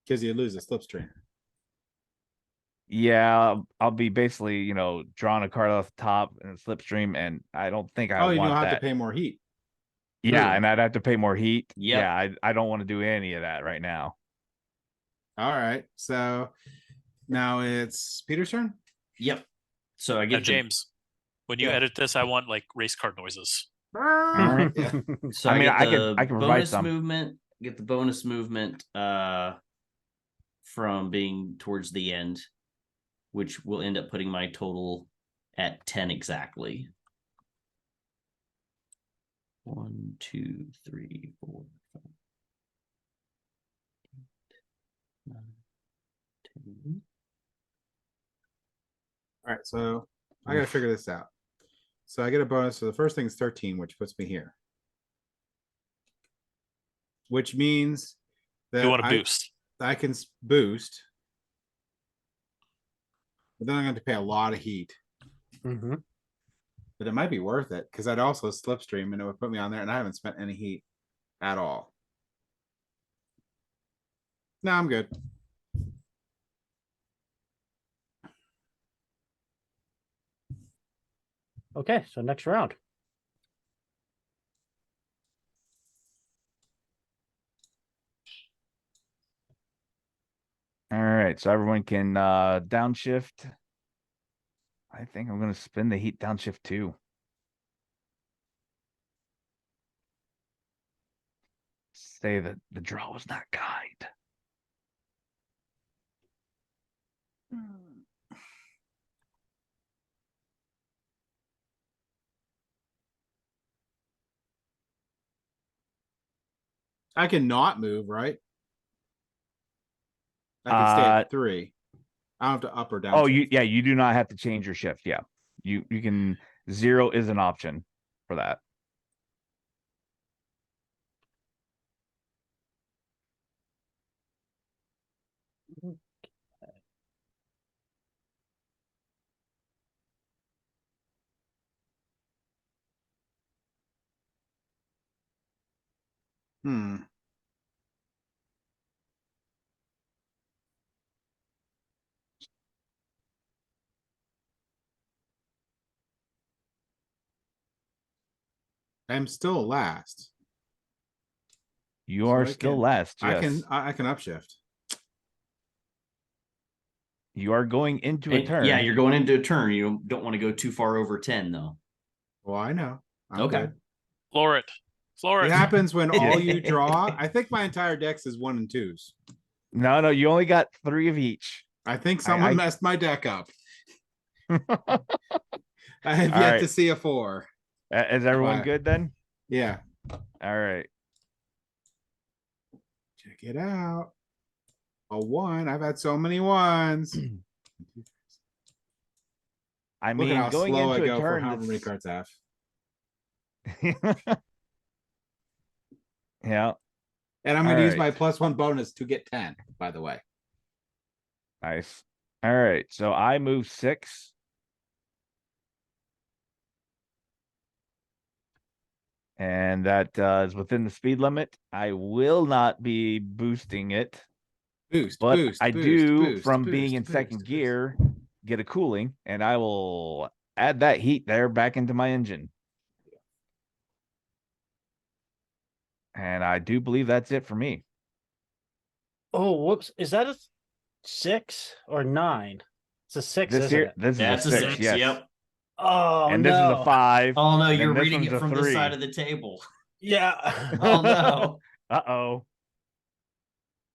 Because you lose a slipstream. Yeah, I'll be basically, drawing a card off the top and a slipstream, and I don't think I you want don't have that. to pay more heat. Yeah, True. and I'd have to pay more heat. Yep. Yeah, I don't want to do any of that right now. All right. So now it's Peter's turn. Yep. So I Now, get the- James, when you Yeah. edit this, I want like race car noises. right. Yeah. So I mean, get I the can provide bonus some. movement. Get the bonus movement from being towards the end, which will end up putting my total at 10 exactly. 1, 2, 3, 4, 5, 8, 9, 10. All right, so I gotta figure this out. So I get a bonus. So the first thing is 13, which puts me here. Which means that You want to boost. I can boost. But then I'm going to pay a lot of heat. Mm-hmm. But it might be worth it because I'd also slipstream and it would put me on there and I haven't spent any heat at all. No, I'm good. Okay, so next round. All right, so everyone can downshift. I think I'm going to spin the heat downshift too. Say that the draw was not kind. I can not move, right? I can stay at 3. I don't have to up or down. Oh, you do not have to change your shift. Yeah. You can 0 is an option for that. Hmm. I'm still last. You So are I still can- last. Yes. I can upshift. You are going into a And, turn. yeah, you're going into a turn. You don't want to go too far over 10, though. Well, I know. I'm Okay. good. Floor it. Floor It it. happens when all you draw. I think my entire dex is 1 and 2s. No, you only got 3 of each. I think someone messed my deck up. I have All yet right. to see a 4. Is everyone Wow. good then? Yeah. All right. Check it out. A 1. I've had so many 1s. I Look mean, at how going slow into I a go for turn. however many cards I have. Yeah. And I'm going to All use my right. +1 bonus to get 10, by the way. Nice. All right. So I move 6. And that is within the speed limit. I will not be boosting it. Boost, But boost, I boost, do, boost, from boost, being in boost, second boost. gear, get a cooling, and I will add that heat there back into my engine. And I do believe that's it for me. Oh, whoops. Is that a 6 or 9? It's a 6, This isn't here, it? this That's is a a 6, 6. yes. Yep. Oh, And this is a 5. Oh, no, then you're this reading one's it a from this 3. side of the table. Yeah. Oh, no. Uh-oh.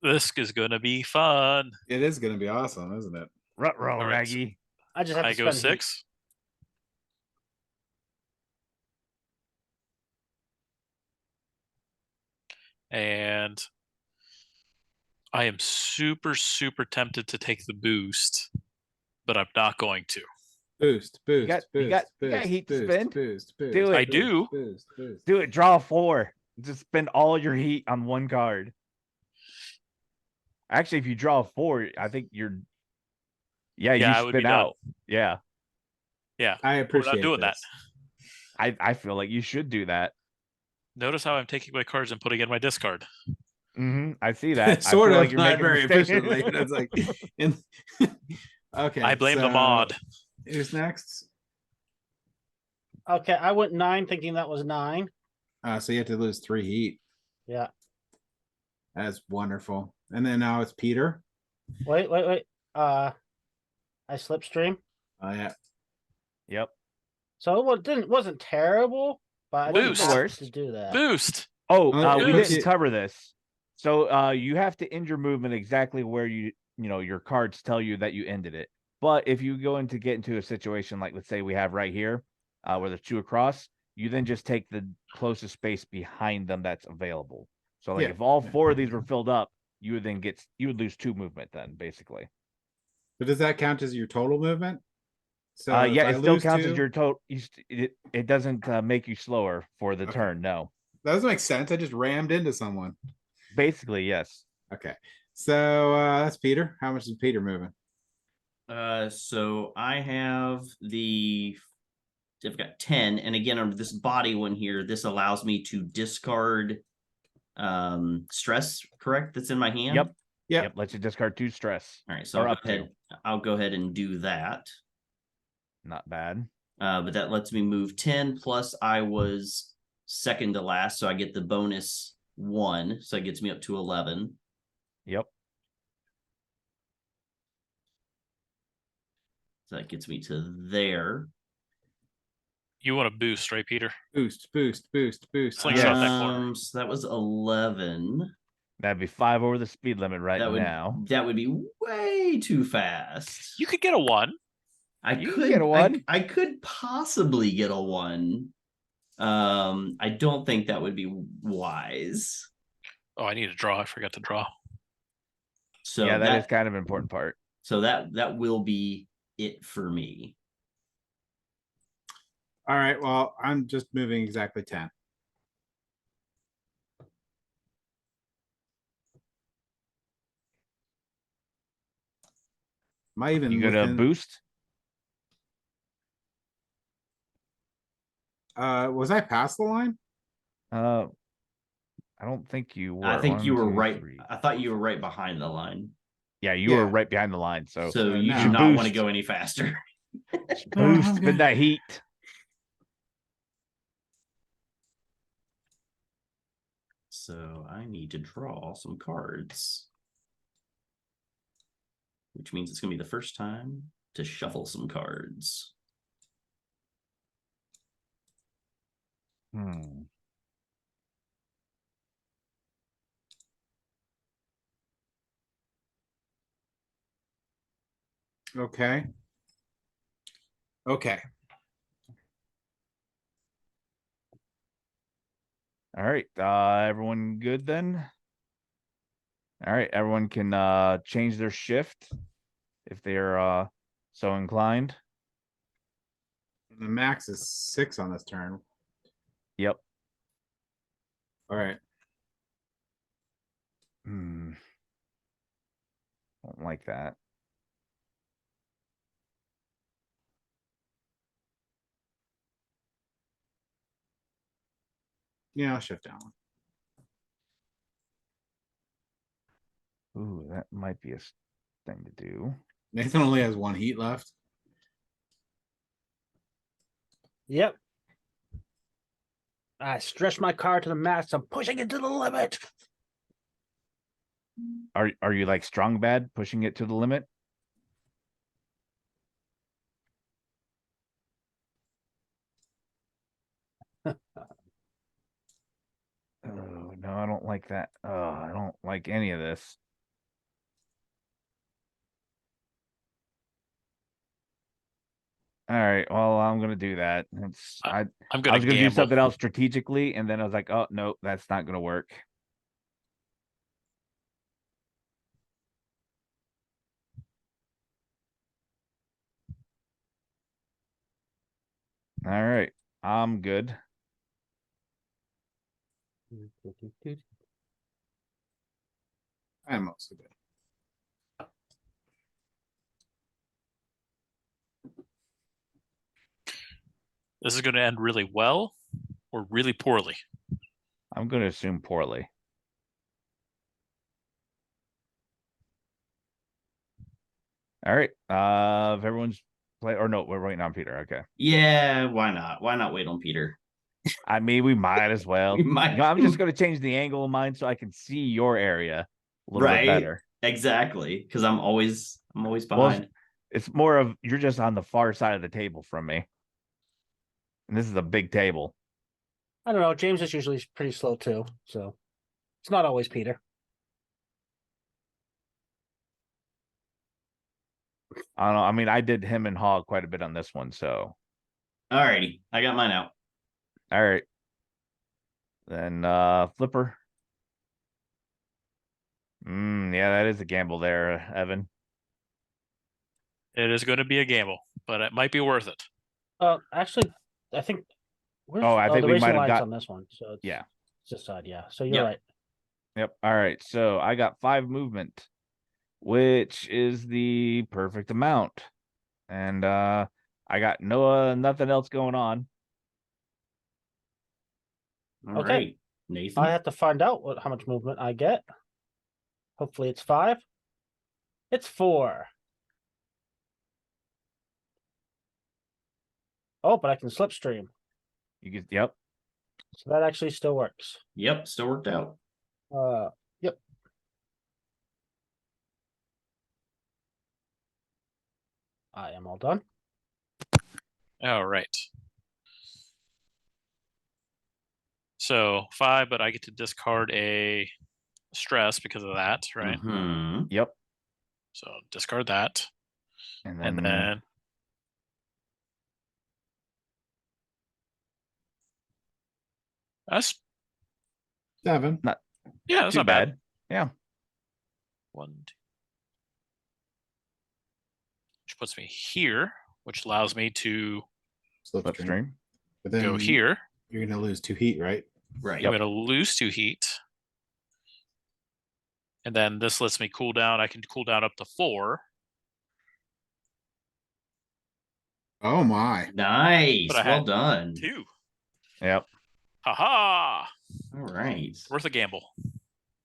This is going to be fun. It is going to be awesome, isn't it? Ruh-roh, All right, so Raggy. I just have to I go spend heat. 6. And I am super, super tempted to take the boost, but I'm not going to. Boost, boost, got- you boost, got boost, heat to boost, spend. boost, boost. Do it. I do. Boost, boost. Do it. Draw 4. Just spend all your heat on one card. Actually, if you draw 4, I think you're... Yeah, Yeah, I you would be spin done. out. Yeah. Yeah, I we're appreciate not doing that. this. I feel like you should do that. Notice how I'm taking my cards and putting in my discard. I see that. Sort I feel of, like you're not making a very mistake. efficiently. It's like, okay. I blame the so mod. Who's next? Okay, I went 9 thinking that was 9. So you have to lose 3 heat. Yeah. That's wonderful. And then now it's Peter. Wait. I slipstream. Oh yeah. Yep. So it wasn't terrible, but I didn't Boost. have Worst. to do that. Boost. Oh, we boost. didn't cover this. So you have to end your movement exactly where your cards tell you that you ended it. But if you get into a situation like, let's say we have right here, where there's 2 across, you then just take the closest space behind them that's available. So like Yeah. if all 4 of these were filled up, you would lose 2 movement then basically. But does that count as your total movement? So Yeah, if it I still lose counts as 2, your total. It doesn't make you slower for the Okay. turn. No, that doesn't make sense. I just rammed into someone. basically yes. Okay. So that's Peter. How much is Peter moving? So I have I've got 10, and again under this body one here, this allows me to discard stress, correct? That's in my hand. Yep. Yeah. Yep. Lets you discard 2 stress. All right, so I'll go ahead and do that. Not bad. But that lets me move 10, plus I was second to last, so I get the bonus 1, so it gets me up to 11. Yep. So that gets me to there. You want to boost, right, Peter? Boost. Slingshot that corner. So that was 11. That'd be 5 over the speed limit right now. That would be way too fast. You could get a 1. You could get a 1. I could possibly get a 1. I don't think that would be wise. Oh, I need to draw. I forgot to draw. So yeah, that is kind of an important part. So that will be it for me. All right. Well, I'm just moving exactly 10. Am I even You gonna within- boost? Was I past the line? I don't think you were. I think 1, you were 2, right. 3. I thought you were right behind the line. Yeah, you were Yeah. right behind the line. So You no. do not want to Boost. go any faster. boost, I'm spin good. that heat. So I need to draw some cards. Which means it's going to be the first time to shuffle some cards. Okay. Okay. All right. Everyone good then? All right. Everyone can change their shift if they're so inclined. The max is 6 on this turn. Yep. All right. Don't like that. Yeah, I'll shift down. Ooh, that might be a thing to do. Nathan only has 1 heat left. Yep. I stretch my card to the max. I'm pushing it to the limit. Are you like strong bad, pushing it to the limit? Oh no, I don't like that. Oh, I don't like any of this. All right, well, I'm gonna do that. I'm I gonna was gonna do gamble. something else strategically, and then I was like, oh no, that's not gonna work. All right, I'm good. I'm also good. This is going to end really well or really poorly. I'm gonna assume poorly. All right. If everyone's play or no, we're waiting on Peter. Okay. Yeah, why not? Why not wait on Peter? I mean, we might as well. We might. You know, I'm just gonna change the angle of mine so I can see your area a little bit Right. better. Exactly. Because I'm always Well, behind. it's more of you're just on the far side of the table from me. And this is a big table. I don't know. James is usually pretty slow too, so it's not always Peter. I don't know. I mean, I did him and Hog quite a bit on this one, so Alrighty, I got mine out. All right. Then flipper. Yeah, that is a gamble there, Evan. It is going to be a gamble, but it might be worth it. Actually, I think. I think the we racing might have line's got on this one, so it's, yeah. it's this side. Yeah, so you're Yep. right. Yep. All right. So I got 5 movement, which is the perfect amount. And I got nothing else going on. All Okay. right, Nathan. I have to find out how much movement I get. Hopefully, it's 5. It's 4. Oh, but I can slipstream, You get yep. so that actually still works. Yep, still worked out. Yep. I am all done. All right. So 5, but I get to discard a stress because of that, right? Mhm. Yep. So discard that. And And then then that's 7. yeah, that's too not bad. Yeah. 1, 2. Which puts me here, which allows me to Slipstream. But then go here. you're gonna lose 2 heat, right? Right. I'm going to lose 2 heat. And then this lets me cool down. I can cool down up to 4. Oh my. Nice. But I Well had done. 2. Yep. Haha. All right. Worth a gamble.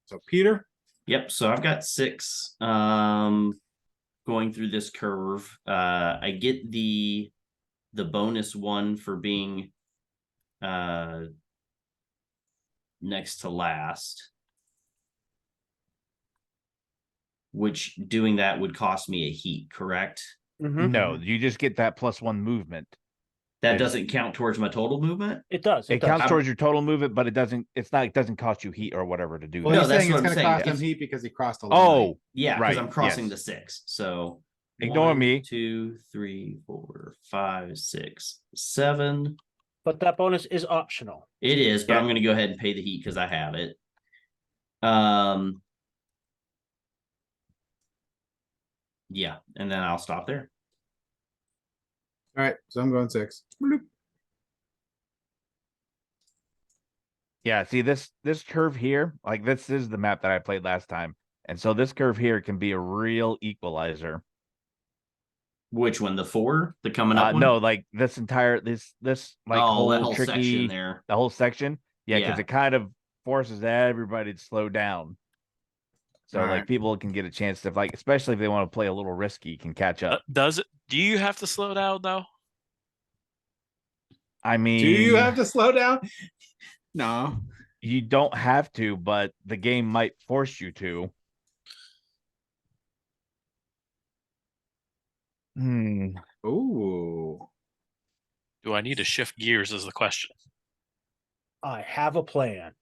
So Peter, Yep. So I've got 6. Going through this curve. I get the bonus 1 for being next to last. Which doing that would cost me a heat, correct? No, you just get that +1 movement. That It- doesn't count towards my total movement? It does. It does. counts towards your total movement, but it doesn't cost you heat or whatever to do well, that. No, he's that's saying what it's I'm gonna saying. cost him If- heat because he crossed a line. Oh, Yeah, because right, I'm crossing yes. the 6. So Ignore 1, me. 2, 3, 4, 5, 6, 7. But that bonus is optional. It is, but Yeah. I'm going to go ahead and pay the heat because I have it. Yeah, and then I'll stop there. All right, so I'm going 6. Bloop. Yeah, see this curve here, like this is the map that I played last time. And so this curve here can be a real equalizer. Which one? The 4? The coming up one? No, like this entire this like Oh, that whole whole tricky section there. the whole section. Yeah, because Yeah. it kind of forces everybody to slow down. So All like right. people can get a chance to like, especially if they want to play a little risky, can catch up. Do you have to slow down though? I mean, Do you have to slow down? No. you don't have to, but the game might force you to. Ooh. Do I need to shift gears is the question. I have a plan.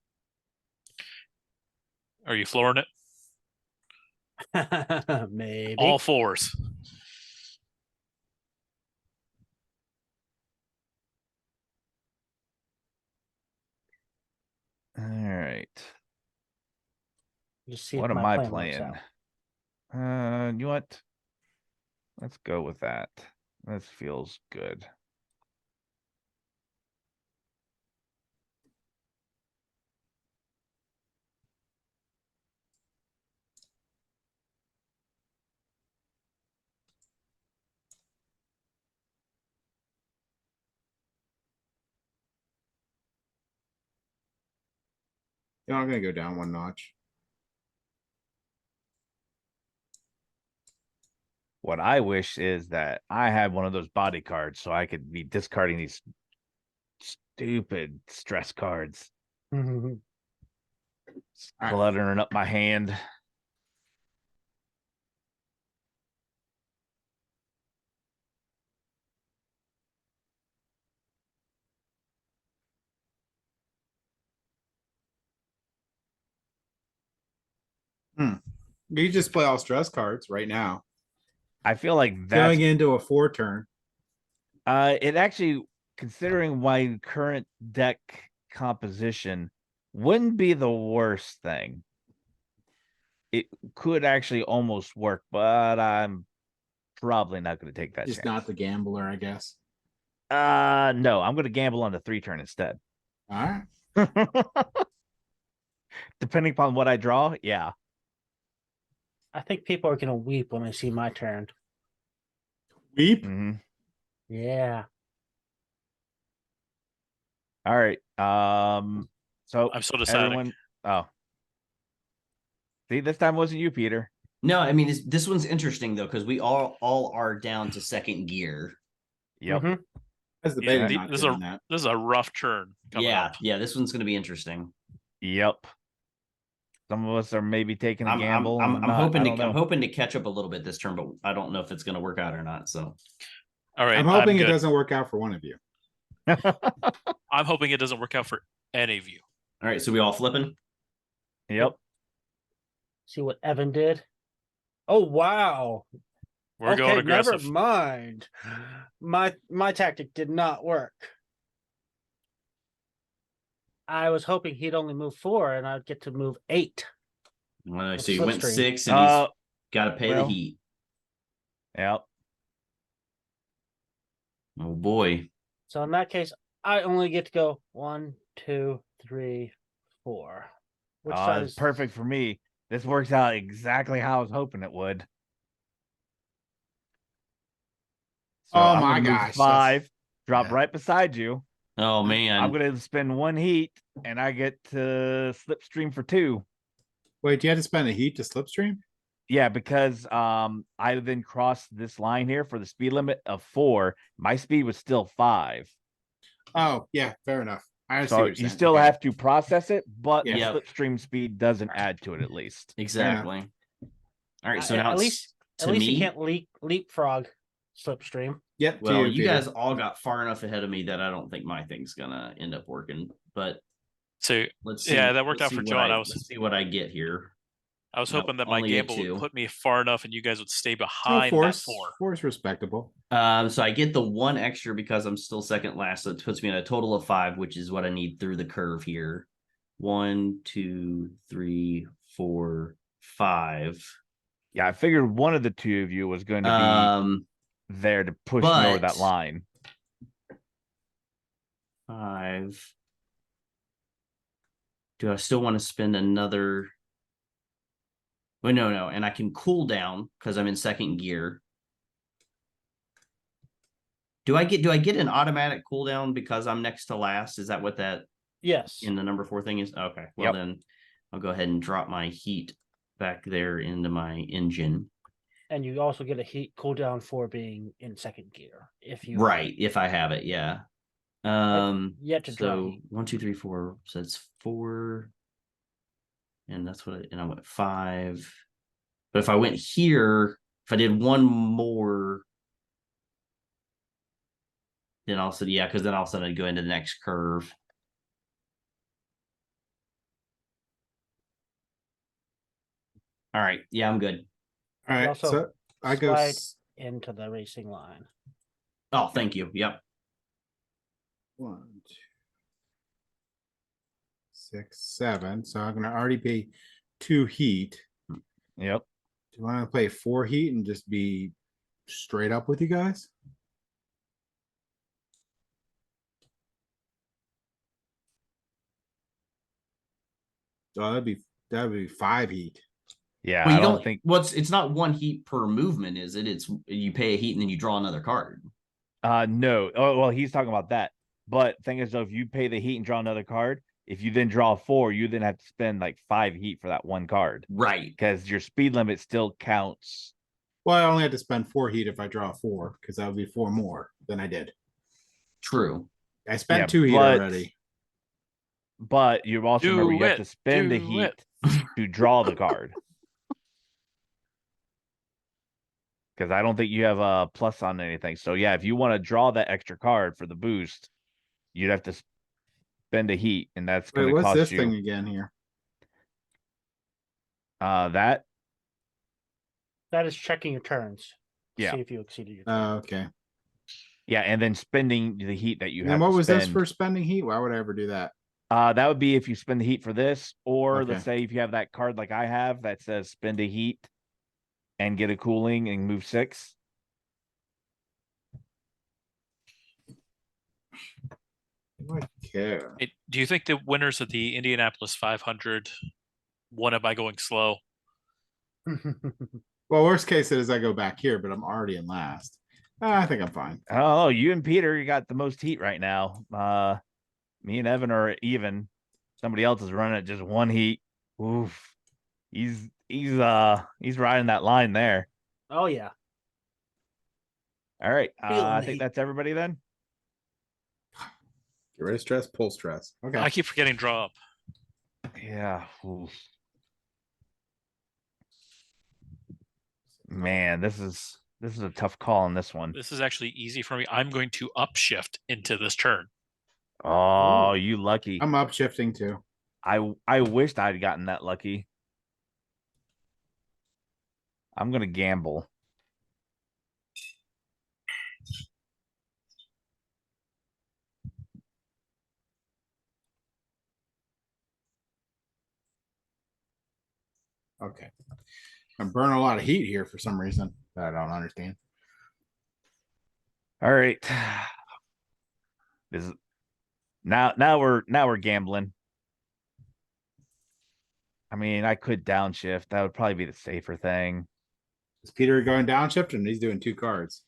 Are you flooring it? Maybe. All 4s. All right. Just see What if am my I plan playing? works out. You know what? Let's go with that. This feels good. You know, I'm gonna go down 1 notch. What I wish is that I had one of those body cards so I could be discarding these stupid stress cards, All right. cluttering up my hand. You just play all stress cards right now. I feel like that's Going into a 4 turn. it actually considering my current deck composition, wouldn't be the worst thing. It could actually almost work, but I'm probably not going to take that Just chance. not the gambler, I guess. No, I'm going to gamble on the 3-turn instead. All right. Depending upon what I draw, yeah. I think people are gonna weep when they see my turn. Weep. Mm-hmm. Yeah. All right. So I'm still deciding. everyone. Oh, see, this time wasn't you, Peter. No, I mean this one's interesting though because we all are down to second gear. Yep. Mhm. I was Yeah, debating not this is doing that. this is a rough turn coming Yeah, up. yeah, this one's gonna be interesting. Yep. Some of us are maybe taking a gamble. I'm hoping to catch up a little bit this turn, but I don't know if it's gonna work out or not. So All right, I'm hoping it good. doesn't work out for one of you. I'm hoping it doesn't work out for any of you. all right, so we all flipping. Yep. See what Evan did. Oh wow. We're going Never aggressive. mind. My tactic did not work. I was hoping he'd only move 4 and I'd get to move 8. So you went Slipstream. 6 and he's got to pay well. the heat. Yep. Oh boy. So in that case, I only get to go 1, 2, 3, 4. Which side It's is perfect for me. This works out exactly how I was hoping it would. So Oh I'm my gonna move gosh, 5, drop yeah. right beside you. Oh man. I'm gonna spend 1 heat, and I get to slipstream for 2. Wait, do you have to spend a heat to slipstream? Yeah, because I then crossed this line here for the speed limit of 4. My speed was still 5. Oh, yeah, fair enough. I see So what you're you saying. still Okay. have to process it, but the Yeah. slipstream speed doesn't add to it at least. Exactly. All right, so now at it's least to me. you can't leapfrog slipstream. Yep. Well, to you Peter. guys all got far enough ahead of me that I don't think my thing's gonna end up working. But So let's see. yeah, that worked let's out for see John. let's see what I get here. I was No, hoping that my only a gamble 2. would put me far enough and you guys would stay Oh, behind that force. 4. Force respectable. So I get the 1 extra because I'm still second last, so it puts me at a total of 5, which is what I need through the curve here. 1, 2, 3, 4, 5. Yeah, I figured one of the 2 of you was going to be there to push me over that but- line. 5. Do I still want to spend another? Well, no, and I can cool down because I'm in second gear. Do I get an automatic cooldown because I'm next to last? Is that what that Yes. in the number 4 thing is? Okay. Well, Yep. then I'll go ahead and drop my heat back there into my engine. And you also get a heat cooldown for being in second gear if you Right, if I have it, yeah. yet to draw So heat. 1, 2, 3, 4. So it's 4. And that's what and I went 5. But if I went here, if I did 1 more, then also, yeah, because then all of a sudden I'd go into the next curve. All right. Yeah, I'm good. All right. also So I go. slide into the racing line. Oh, thank you. Yep. 1, 2, 6, 7. So I'm gonna already pay 2 heat. Yep. Do you want to play 4 heat and just be straight up with you guys? Oh, that'd be 5 heat. Yeah, Well, I you don't don't think. Well, it's not 1 heat per movement, is it? It's you pay a heat and then you draw another card. No. Oh, well, he's talking about that. But thing is, though, if you pay the heat and draw another card, if you then draw 4, you then have to spend like 5 heat for that 1 card Right. because your speed limit still counts. Well, I only had to spend 4 heat if I draw 4 because that would be 4 more than I did. True. I spent Yeah, 2 heat but- already. But you also remember you have to spend the Do heat it. to draw the card. Because I don't think you have a plus on anything. So yeah, if you want to draw that extra card for the boost, you'd have to spend a heat, and that's going Wait, to what's cost this you. thing again here? That That is checking your turns. Yeah. See if you exceeded your turn. Okay. Yeah, and then spending the heat that you And have what to was this spend. for spending heat? Why would I ever do that? That would be if you spend the heat for this, or Okay. let's say if you have that card like I have that says spend a heat and get a cooling and move 6. I don't care. Do you think the winners of the Indianapolis 500 won it by going slow? Well, worst case is I go back here, but I'm already in last. I think I'm fine. Oh, you and Peter, you got the most heat right now. Me and Evan are even. Somebody else is running at just 1 heat. Oof. He's riding that line there. Oh yeah. All right. Feeling I the think heat. that's everybody then. Get rid of stress, pull stress. Okay. I keep forgetting draw up. Yeah. Oof. Man, this is a tough call on this one. This is actually easy for me. I'm going to upshift into this turn. Oh, Ooh. you lucky. I'm upshifting too. I wished I'd gotten that lucky. I'm gonna gamble. Okay. I'm burning a lot of heat here for some reason that I don't understand. All right. This is now we're gambling. I mean, I could downshift. That would probably be the safer thing. Is Peter going downshift and he's doing 2 cards?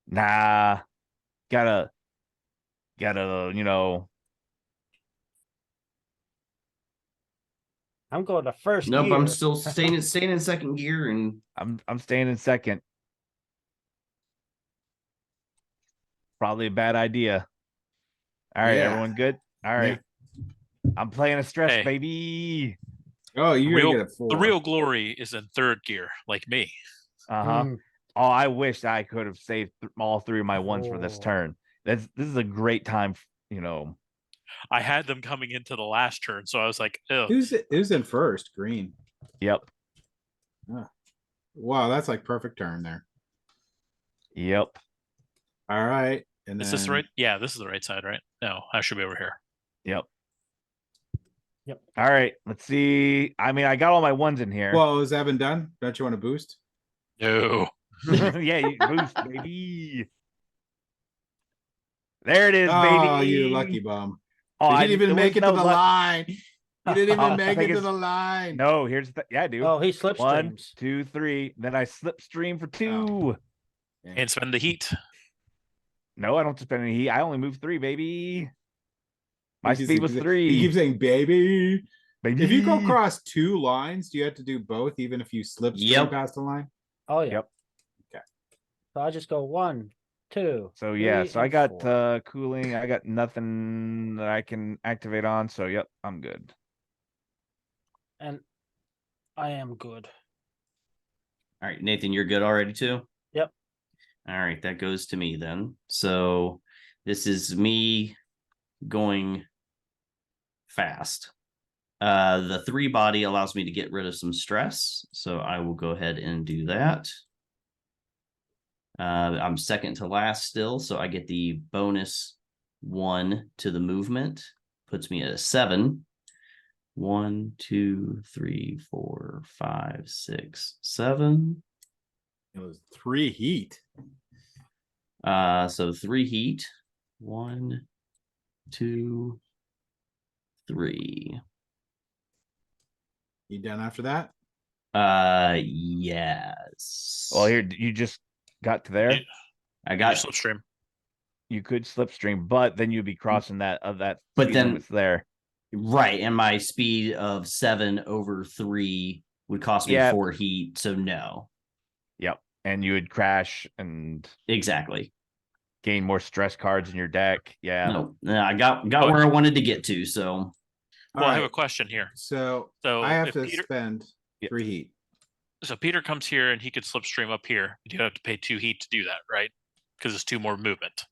Nah. Gotta, you know. I'm going to first. Nope, gear. I'm still staying in second gear, and I'm staying in second. Probably a bad idea. All right, Yeah. everyone good? All right. I'm playing a stress, Hey. baby. Oh, you're gonna get a 4. The real glory is in third gear, like me. Uh-huh. Mm. Oh, I wish I could have saved all 3 of my ones for this Oh. turn. This is a great time, you know. I had them coming into the last turn, so I was like, "Oh, Who's in first? Green. Yep. Wow, that's like perfect turn there. Yep. All right. And is then this the right? Yeah, this is the right side, right? No, I should be over here." Yep. Yep. All right. Let's see. I mean, I got all my ones in here. Well, is Evan done? Don't you want to boost? No. Yeah, you boost, baby. There it is, Oh, baby. you lucky bum. Oh, You didn't even make it to the luck. line. You didn't even I make think it to it's- the line. No, here's the yeah, I do. Oh, he 1, slipstreams. 2, 3. Then I slipstream for 2. And spend the heat. No, I don't spend any heat. I only moved 3, baby. My He speed was keeps- 3. He keeps saying baby. baby. If you go across 2 lines, do you have to do both, even if you slip Yep. past the line? Oh yeah. Yep. So I just go 1, 2. So yeah, 3, so I and got 4. cooling. I got nothing that I can activate on. So yep, I'm good. And I am good. all right, Nathan, you're good already too. Yep. All right, that goes to me then. So this is me going fast. The 3 body allows me to get rid of some stress, so I will go ahead and do that. I'm second to last still, so I get the bonus 1 to the movement, puts me at a 7. 1, 2, 3, 4, 5, 6, 7. It was 3 heat. So 3 heat. 1, 2, 3. You done after that? Yes. Well, here you just got to there. You- I You got slipstream. You could slipstream, but then you'd be crossing that But speed then- limits there. right, and my speed of 7 over 3 would cost me Yeah. 4 heat, so no. Yep. And you would crash and Exactly. gain more stress cards in your deck. Yeah. No, I got where I wanted to get to, so Well, I have a Alright, question here. So So I have if to Peter, spend Yeah. 3 heat. so Peter comes here and he could slipstream up here. You have to pay 2 heat to do that, right? Because it's 2 more movement.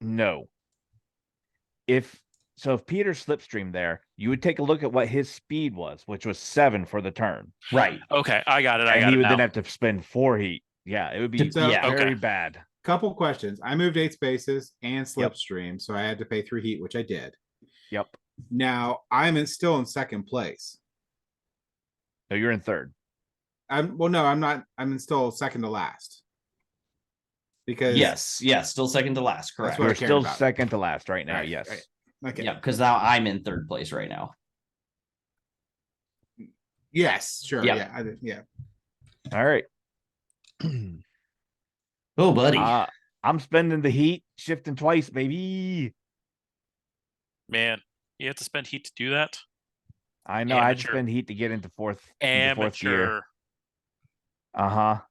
No. If Peter slipstreamed there, you would take a look at what his speed was, which was 7 for the turn. right. Okay, I got it. I And got he it would now. then have to spend 4 heat. Yeah, it would be So- Yeah. very Okay. bad. Couple questions. I moved 8 spaces and slipstream, so I had to pay 3 heat, which I did. Yep. Now I'm still in second place. No, you're in third. No, I'm not. I'm still second to last. Because Yes, still second to last. Correct. what I You're cared still about. second to last right now. Right, Yes. right. Okay. Yeah, because now I'm in third place right now. Yes, sure. Yeah. Yeah. I did, yeah. All right. Oh, buddy. I'm spending the heat, shifting twice, baby. Man, you have to spend heat to do that. I know. I had to Amateur. spend heat to get into fourth gear. Amateur. Uh-huh.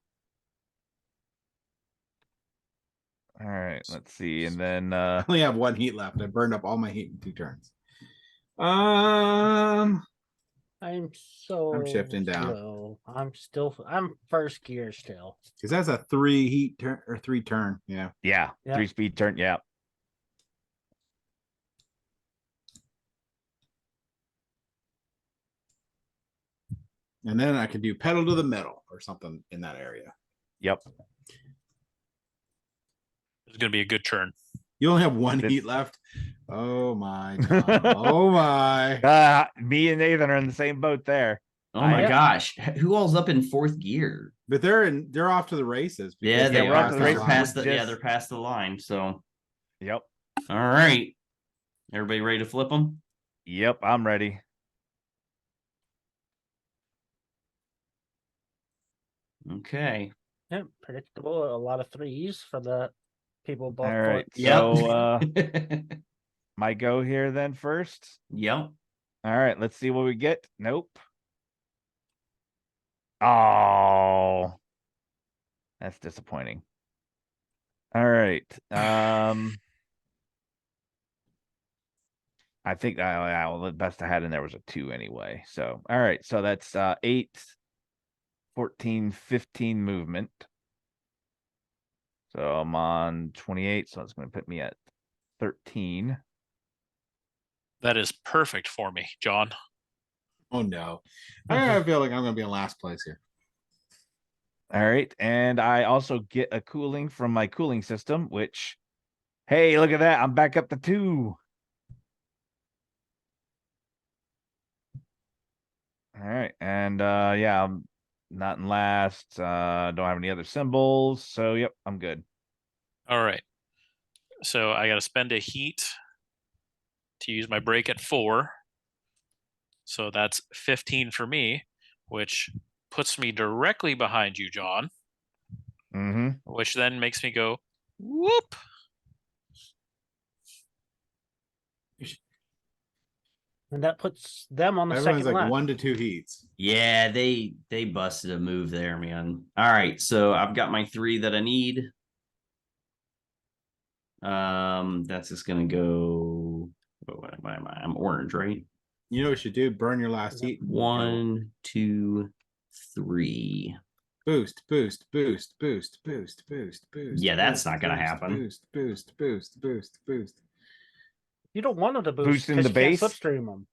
All right, let's see. And then I only have 1 heat left. I burned up all my heat in 2 turns. I'm shifting down. slow. I'm first gear still. Because that's a 3 heat turn or 3 turn. Yeah. yeah, Yeah. 3-speed turn. Yeah. And then I can do pedal to the metal or something in that area. Yep. It's gonna be a good turn. You only have 1 This- heat left. Oh my Tom. Oh my. Me and Nathan are in the same boat there. Oh my Yeah. gosh. Who all's up in fourth gear? But they're off to the races. because Yeah, they were are. off to the They're races. past the, Just- they're past the line. So, Yep. all right. Everybody ready to flip them? Yep, I'm ready. Okay. Yeah, predictable. A lot of 3s for the people All bought. right. Yep. So my go here then first. Yep. All right, let's see what we get. Nope. Oh, that's disappointing. All right. I think well, the best I had in there was a 2 anyway. So, all right. So that's 8, 14, 15 movement. So I'm on 28. So it's going to put me at 13. That is perfect for me, John. Oh no. I feel like I'm gonna be in last place here. All right. And I also get a cooling from my cooling system, which, hey, look at that. I'm back up to 2. All right. And yeah, I'm not in last. Don't have any other symbols. So yep, I'm good. All right. So I got to spend a heat to use my break at 4. So that's 15 for me, which puts me directly behind you, John, Mm-hmm. which then makes me go, whoop. And that puts them on the Everyone's second like lap. 1 to 2 heats. Yeah, they busted a move there, man. All right, so I've got my 3 that I need. That's just gonna go. What am I? I'm orange, right? You know what you should do? Burn your last heat. 1, 2, 3. Boost, boost, boost, boost, boost, boost, boost. Yeah, that's boost, not gonna boost, happen. Boost, boost, boost, boost, boost. You don't want them to boost Boosting because the you can't base? slipstream them.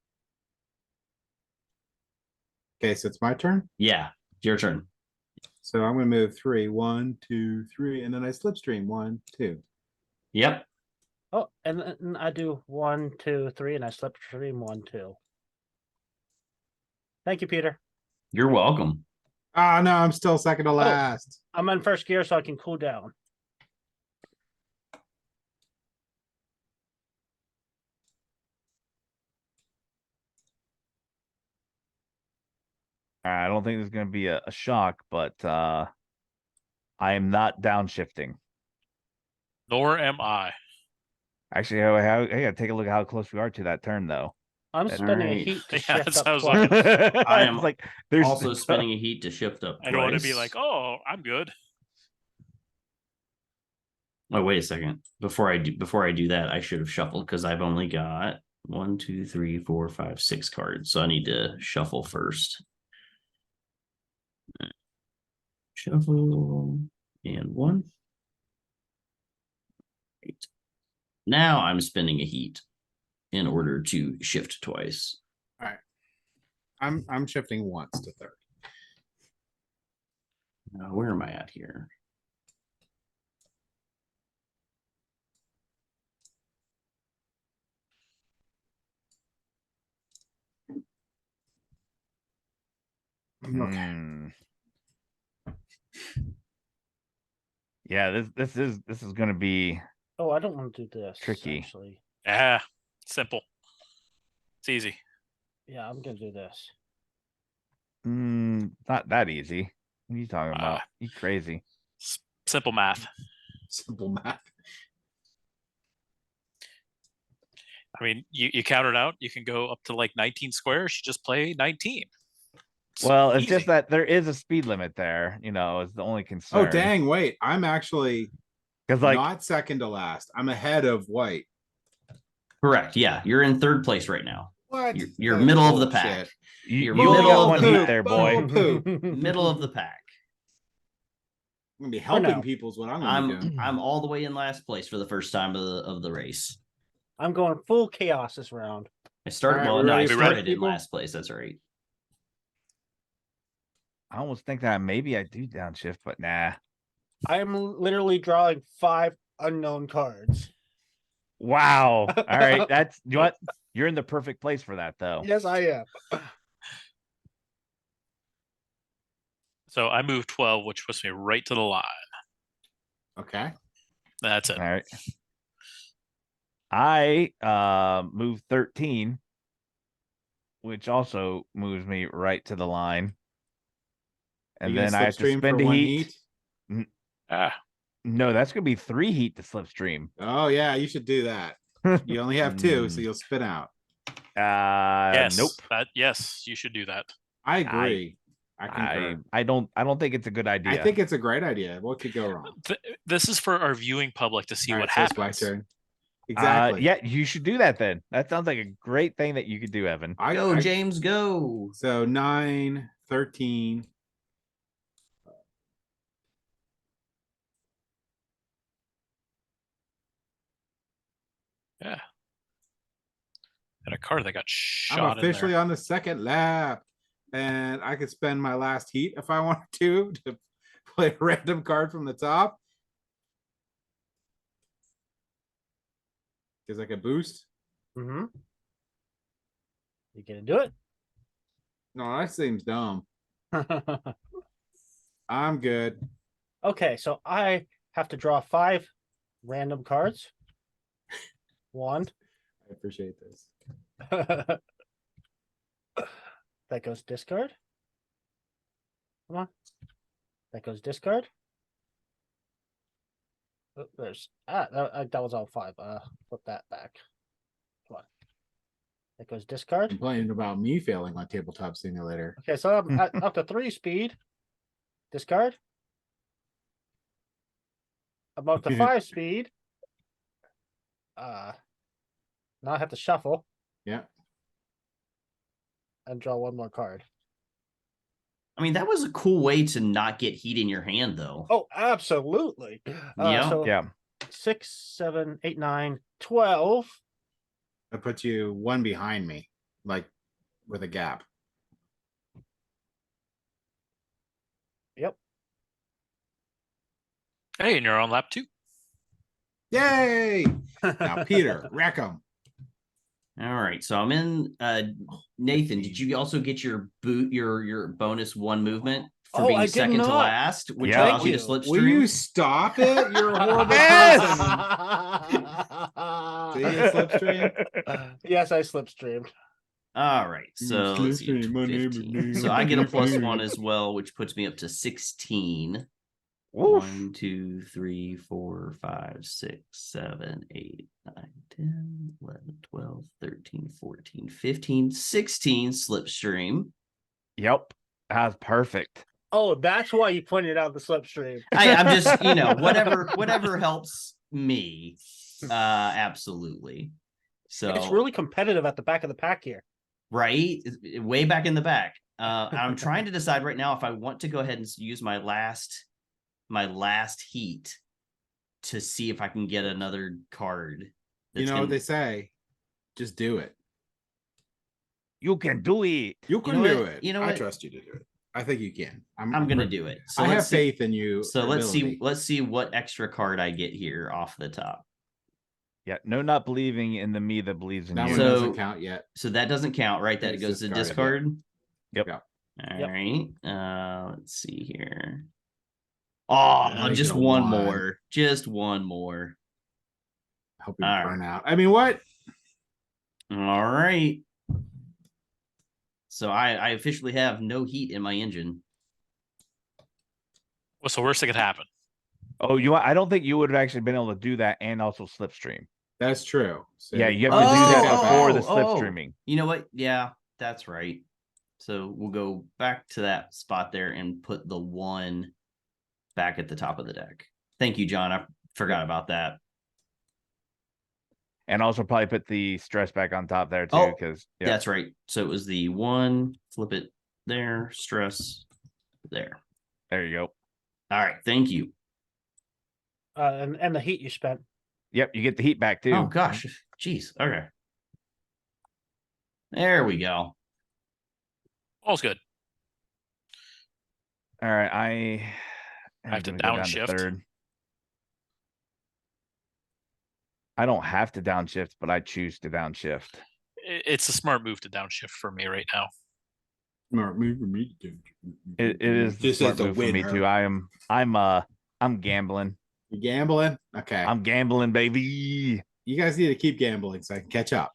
Okay, so it's my turn. Yeah, your turn. So I'm gonna move 3. 1, 2, 3, and then I slipstream 1, 2. Yep. Oh, and then I do 1, 2, 3, and I slipstream 1, 2. Thank you, Peter. You're welcome. Ah, no, I'm still second to last. I'm in first gear, so I can cool down. I don't think there's going to be a shock, but I am not downshifting. Nor am I. Actually, I gotta take a look at how close we are to that turn, though. I'm That's spending a right. heat to Yeah, shift that up sounds twice. like- I am It's like there's Also spending a heat to shift up. I don't want to be twice. like, oh, I'm good. Oh, wait a second. Before I do that, I should have shuffled because I've only got 1, 2, 3, 4, 5, 6 cards. So I need to shuffle first. Shuffle and 1. Right. Now I'm spending a heat in order to shift twice. I'm shifting once to third. Where am I at here? Hmm. Yeah, this is gonna be Oh, I don't want to do this. Tricky. Actually. Ah, simple. It's easy. Yeah, I'm gonna do this. not that easy. What are you talking about? You crazy. Simple math. Simple math. I mean, you count it out. You can go up to like 19 squares. You just play 19. Well, it's easy. just that there is a speed limit there, is the only concern. Oh, dang. Wait, I'm actually Because like not second to last. I'm ahead of white. Correct. Yeah, you're in third place right now. What? You're That's middle of the bullshit. pack. you You're only middle got of one the heat pack. there, boy. Poop. Middle of the pack. I'm gonna be helping now. people is what I'm gonna be doing. I'm all the way in last place for the first time of the race. I'm going full chaos this round. I started All right, we I ready to started start, in people? last place. That's right. I almost think that maybe I do downshift, but nah. I am literally drawing 5 unknown cards. Wow. All right. That's you know what? You're in the perfect place for that though. Yes, I am. So I moved 12, which puts me right to the line. Okay. That's it. All right. I moved 13, which also moves me right to the line. And You gonna then I have to slipstream spend for a one heat. Ah, No, that's gonna be 3 heat to slipstream. Oh yeah, you should do that. You only have 2, so you'll spin out. yes. Nope. Yes, you should do that. I agree. I concur. I don't think it's a good idea. I think it's a great idea. What could go wrong? This is for our viewing public to see All what right, so it's happens. my turn. Exactly. Yeah, you should do that then. That sounds like a great thing that you could do, Evan. Go, James, go. So 9, 13. Yeah. And a card that got shot I'm officially in there. on the second lap. And I could spend my last heat if I wanted to play a random card from the top. Because I could boost. Mm-hmm. You gonna do it? No, that seems dumb. I'm good. Okay, so I have to draw 5 random cards. 1. I appreciate this. That goes discard. Come on. That goes discard. Oh, there's that was all 5. Flip that back. Come on. That goes discard. Complaining about me failing on Tabletop Simulator. Okay, so I'm up to 3 speed. Discard. I'm up to 5 speed. Now I have to shuffle Yeah. and draw 1 more card. I mean, that was a cool way to not get heat in your hand, though. Oh, absolutely. Yeah. So Yeah. 6, 7, 8, 9, 12. That puts you 1 behind me, like with a gap. Yep. Hey, and you're on lap 2. Yay! Now, Peter, wreck him. All right, so I'm in. Nathan, did you also get your your bonus 1 movement for Oh, being I did second to not. last, which Yeah. allows you to Thank slipstream? Will you stop it? You're a horrible Yes! person. See you slipstream? Yes, I slipstreamed. All right, so let's see, Slipstream, my neighbor 15. name. So I get a +1 as well, which puts me up to 16. Woof. 1, 2, 3, 4, 5, 6, 7, 8, 9, 10, 11, 12, 13, 14, 15, 16 slipstream. Yep. That's perfect. Oh, that's why you pointed out the slipstream. I'm just, whatever helps me. Absolutely. So It's really competitive at the back of the pack here. right, way back in the back. I'm trying to decide right now if I want to go ahead and use my last heat to see if I can get another card. You know what they say? Just do it. You can do it. You can know do what? it. You know I what? trust you to do it. I think you can. I'm gonna do it. So I have let's see. faith in you. So let's ability. see what extra card I get here off the top. Yeah, no, not believing in the me that believes in That you. one So- doesn't count yet. So that doesn't count, right? That It's goes to discarded, discard. Yep. Yeah. All Yep. right. Let's see here. Oh, Now you just get a one one. more. Just one more. I hope you All burn out. I mean, what? All right. So I officially have no heat in my engine. What's the worst that could happen? Oh, I don't think you would have actually been able to do that and also slipstream. That's true. So Yeah, you have to probably do step that out. before the oh. slipstreaming. You know what? Yeah, that's right. So we'll go back to that spot there and put the one back at the top of the deck. Thank you, John. I forgot about that. And also probably put the stress back on top there too, Oh, because That's right. So it was the one, flip it there, stress there. there you go. All right. Thank you. And the heat you spent. Yep, you get the heat back too. Oh, gosh. Jeez. Okay. There we go. All's good. All right, I have to gonna go down downshift. third. I don't have to downshift, but I choose to downshift. It's a smart move to downshift for me right now. Smart move for me. It is the Just smart as a move for me winner. too. I'm gambling. You gambling? Okay. I'm gambling, baby. You guys need to keep gambling so I can catch up.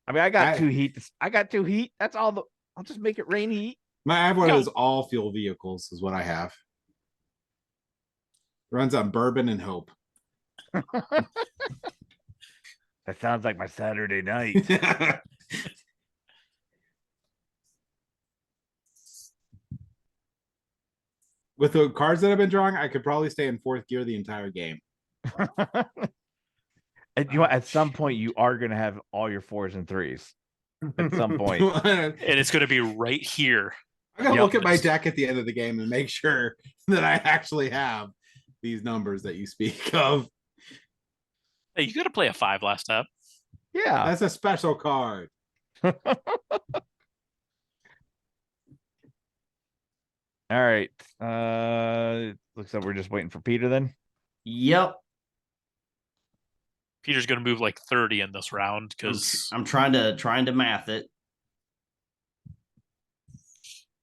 I mean, I got I- two heat. I got two heat. That's all. I'll just make it rain heat. I have one of Go. those all fuel vehicles, is what I have. Runs on bourbon and hope. That sounds like my Saturday night. With the cards that I've been drawing, I could probably stay in fourth gear the entire game. And at some point you are gonna have all your 4s and 3s. At some point. And it's going to be right here. I gotta Yep. look at my deck at the end of the game and make sure that I actually have these numbers that you speak of. Hey, you got to play a 5 last time. Yeah. That's a special card. All right. Looks like we're just waiting for Peter then. Yep. Peter's going to move like 30 in this round because I'm trying to math it.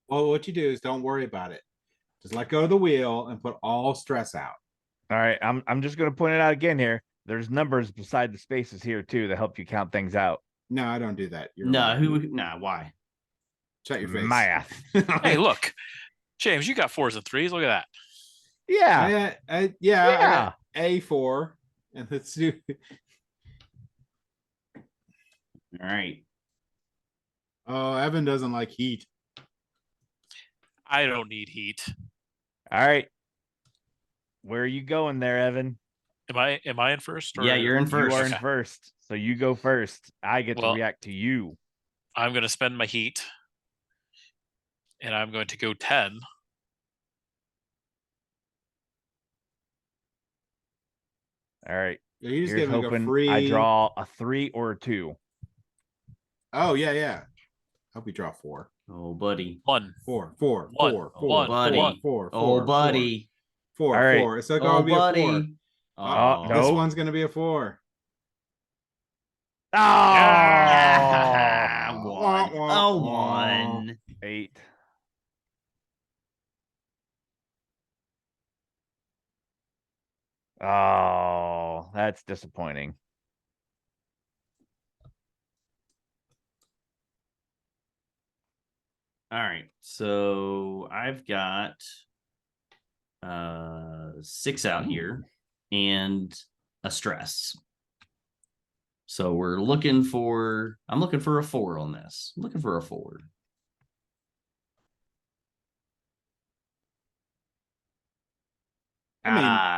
Well, what you do is don't worry about it. Just let go of the wheel and put all stress out. All right. I'm just gonna point it out again here. There's numbers beside the spaces here too that help you count things out. No, I don't do that. You're No, wrong. why? Shut your face. Math. hey, look, James, you got 4s and 3s. Look at that. Yeah. I Yeah. got A4. And let's do All right. Oh, Evan doesn't like heat. I don't need heat. All right. Where are you going there, Evan? Am I in first? Yeah, you're in first. You are in Okay. first. So you go first. I get to Well- react to you. I'm going to spend my heat, and I'm going to go 10. All right. You just Here's give me a hoping free. I draw a 3 or a 2. Oh yeah. Hope we draw 4. Oh, buddy. 1. 4. One. 4. One. Buddy. 4. Oh, buddy. 4. All right. 4. It's like Oh, be a 4. buddy. Oh, This no. one's gonna be a 4. Oh, Ah, Wah, one. wah, Oh, wah. one. 8. Oh, that's disappointing. All right. So I've got 6 out here and a stress. So I'm looking for a 4 on this. I'm looking for a 4. I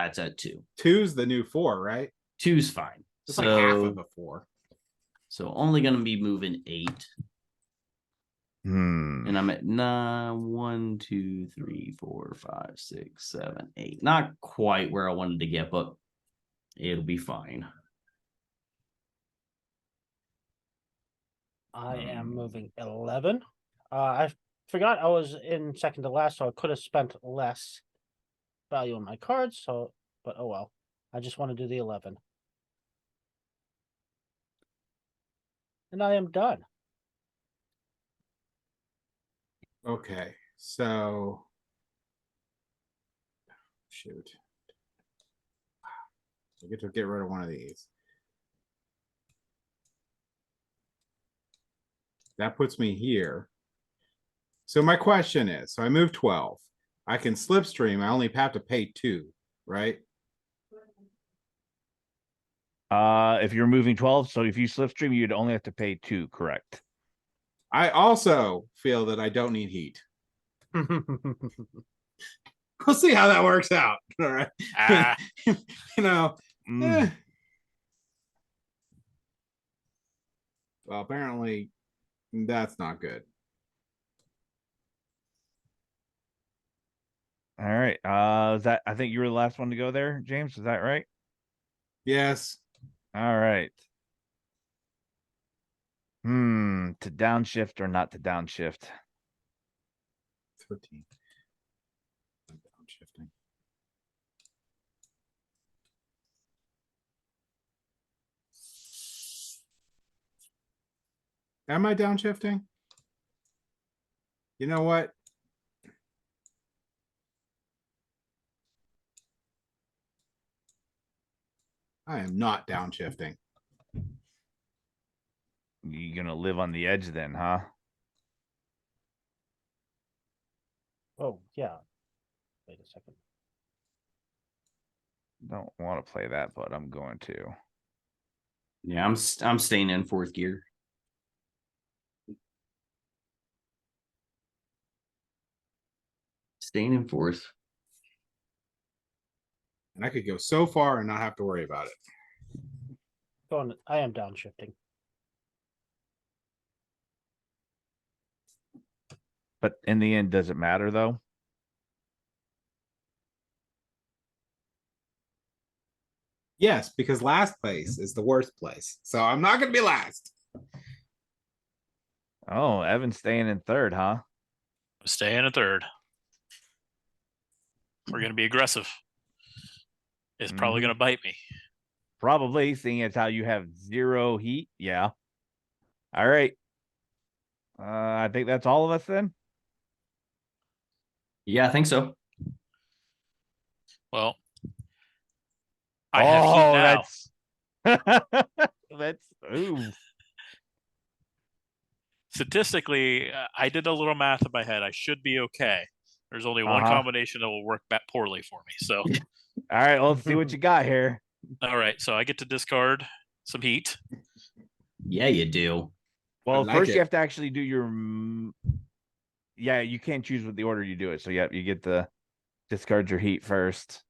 mean, It's at 2. 2's the new 4, right? 2's fine. It's so like half of a 4. so only gonna be moving 8. Hmm. And I'm at 9, 1, 2, 3, 4, 5, 6, 7, 8. Not quite where I wanted to get, but it'll be fine. I am moving 11. I forgot I was in second to last, so I could have spent less value on my cards. So, but oh well. I just want to do the 11, and I am done. Okay, so shoot. I get to get rid of one of these. That puts me here. So my question is, so I move 12. I can slipstream. I only have to pay 2, right? If you're moving 12, so if you slipstream, you'd only have to pay 2, correct? I also feel that I don't need heat. We'll see how that works out. All right. Ah. You know. Mm. Well, apparently that's not good. All right. Is that I think you were the last one to go there, James? Is that right? Yes. All right. To downshift or not to downshift? 13. I'm downshifting. Am I downshifting? You know what? I am not downshifting. You gonna live on the edge then, huh? Oh yeah. Wait a second. Don't want to play that, but I'm going to. Yeah, I'm staying in fourth gear. Staying in fourth. And I could go so far and not have to worry about it. Going. I am downshifting. But in the end, does it matter though? Yes, because last place is the worst place. So I'm not going to be last. Oh, Evan's staying in third, huh? Staying in third. We're gonna be aggressive. It's probably gonna bite me. Probably, seeing as how you have 0 heat. Yeah. All right. I think that's all of us then. Yeah, I think so. Well, I have heat now. That's ooh. Statistically, I did a little math in my head. I should be okay. There's only one combination that will work back poorly for me. So, all right, let's see what you got here. all right. So I get to discard some heat. Yeah, you do. Well, like first it. you have to actually do your. Yeah, you can't choose what the order you do it. So yeah, you get the discard your heat first.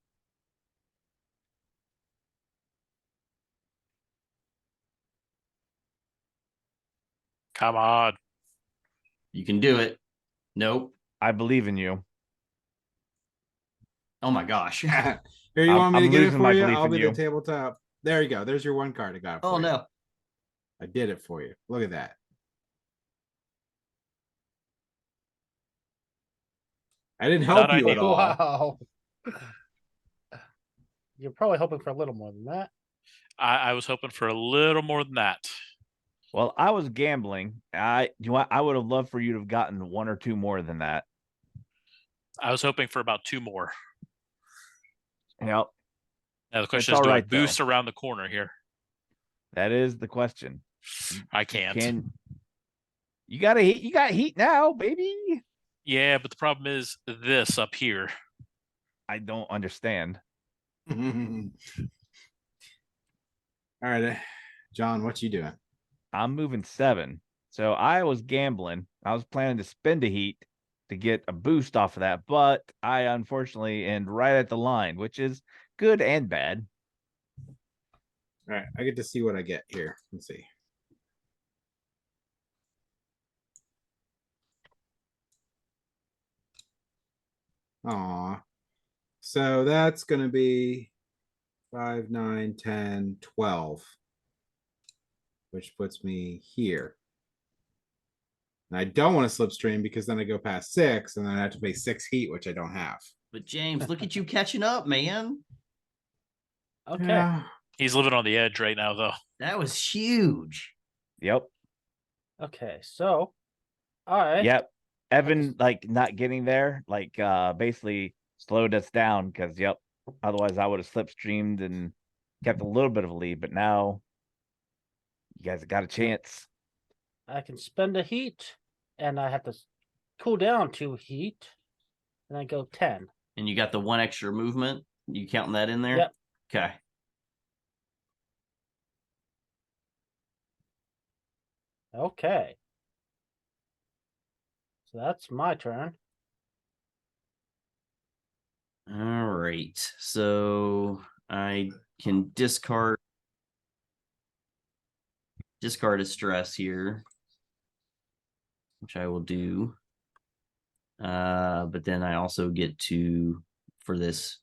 Come on. You can do it. Nope. I believe in you. Oh my gosh. Here, you want me to I'm get it losing for my you? belief I'll in be you. the tabletop. There you go. There's your one card. I got it for Oh you. no. I did it for you. Look at that. I didn't help Not you at ideal. all. Wow. You're probably hoping for a little more than that. I was hoping for a little more than that. Well, I was gambling. I would have loved for you to have gotten 1 or 2 more than that. I was hoping for about 2 more. Yep. Now the question It's is, do all I right, boost though. around the corner here? That is the question. I can't. You got heat now, baby. Yeah, but the problem is this up here. I don't understand. All right, John, what you doing? I'm moving 7. So I was gambling. I was planning to spend a heat to get a boost off of that, but I unfortunately end right at the line, which is good and bad. All right, I get to see what I get here. Let's see. Aw. So that's going to be 5, 9, 10, 12, which puts me here. And I don't want to slipstream because then I go past 6 and then I have to pay 6 heat, which I don't have. But James, look at you catching up, man. Okay. Yeah. He's living on the edge right now, though. That was huge. Yep. Okay. So, I Yep. Evan, like not getting there, like basically slowed us down because yep. Otherwise I would have slipstreamed and kept a little bit of a lead, but now you guys got a chance. I can spend a heat, and I have to cool down 2 heat, and I go 10. And you got the 1 extra movement. You counting that in there? Yep. Okay. Okay. So that's my turn. All right. So I can discard a stress here, which I will do. But then I also get to, for this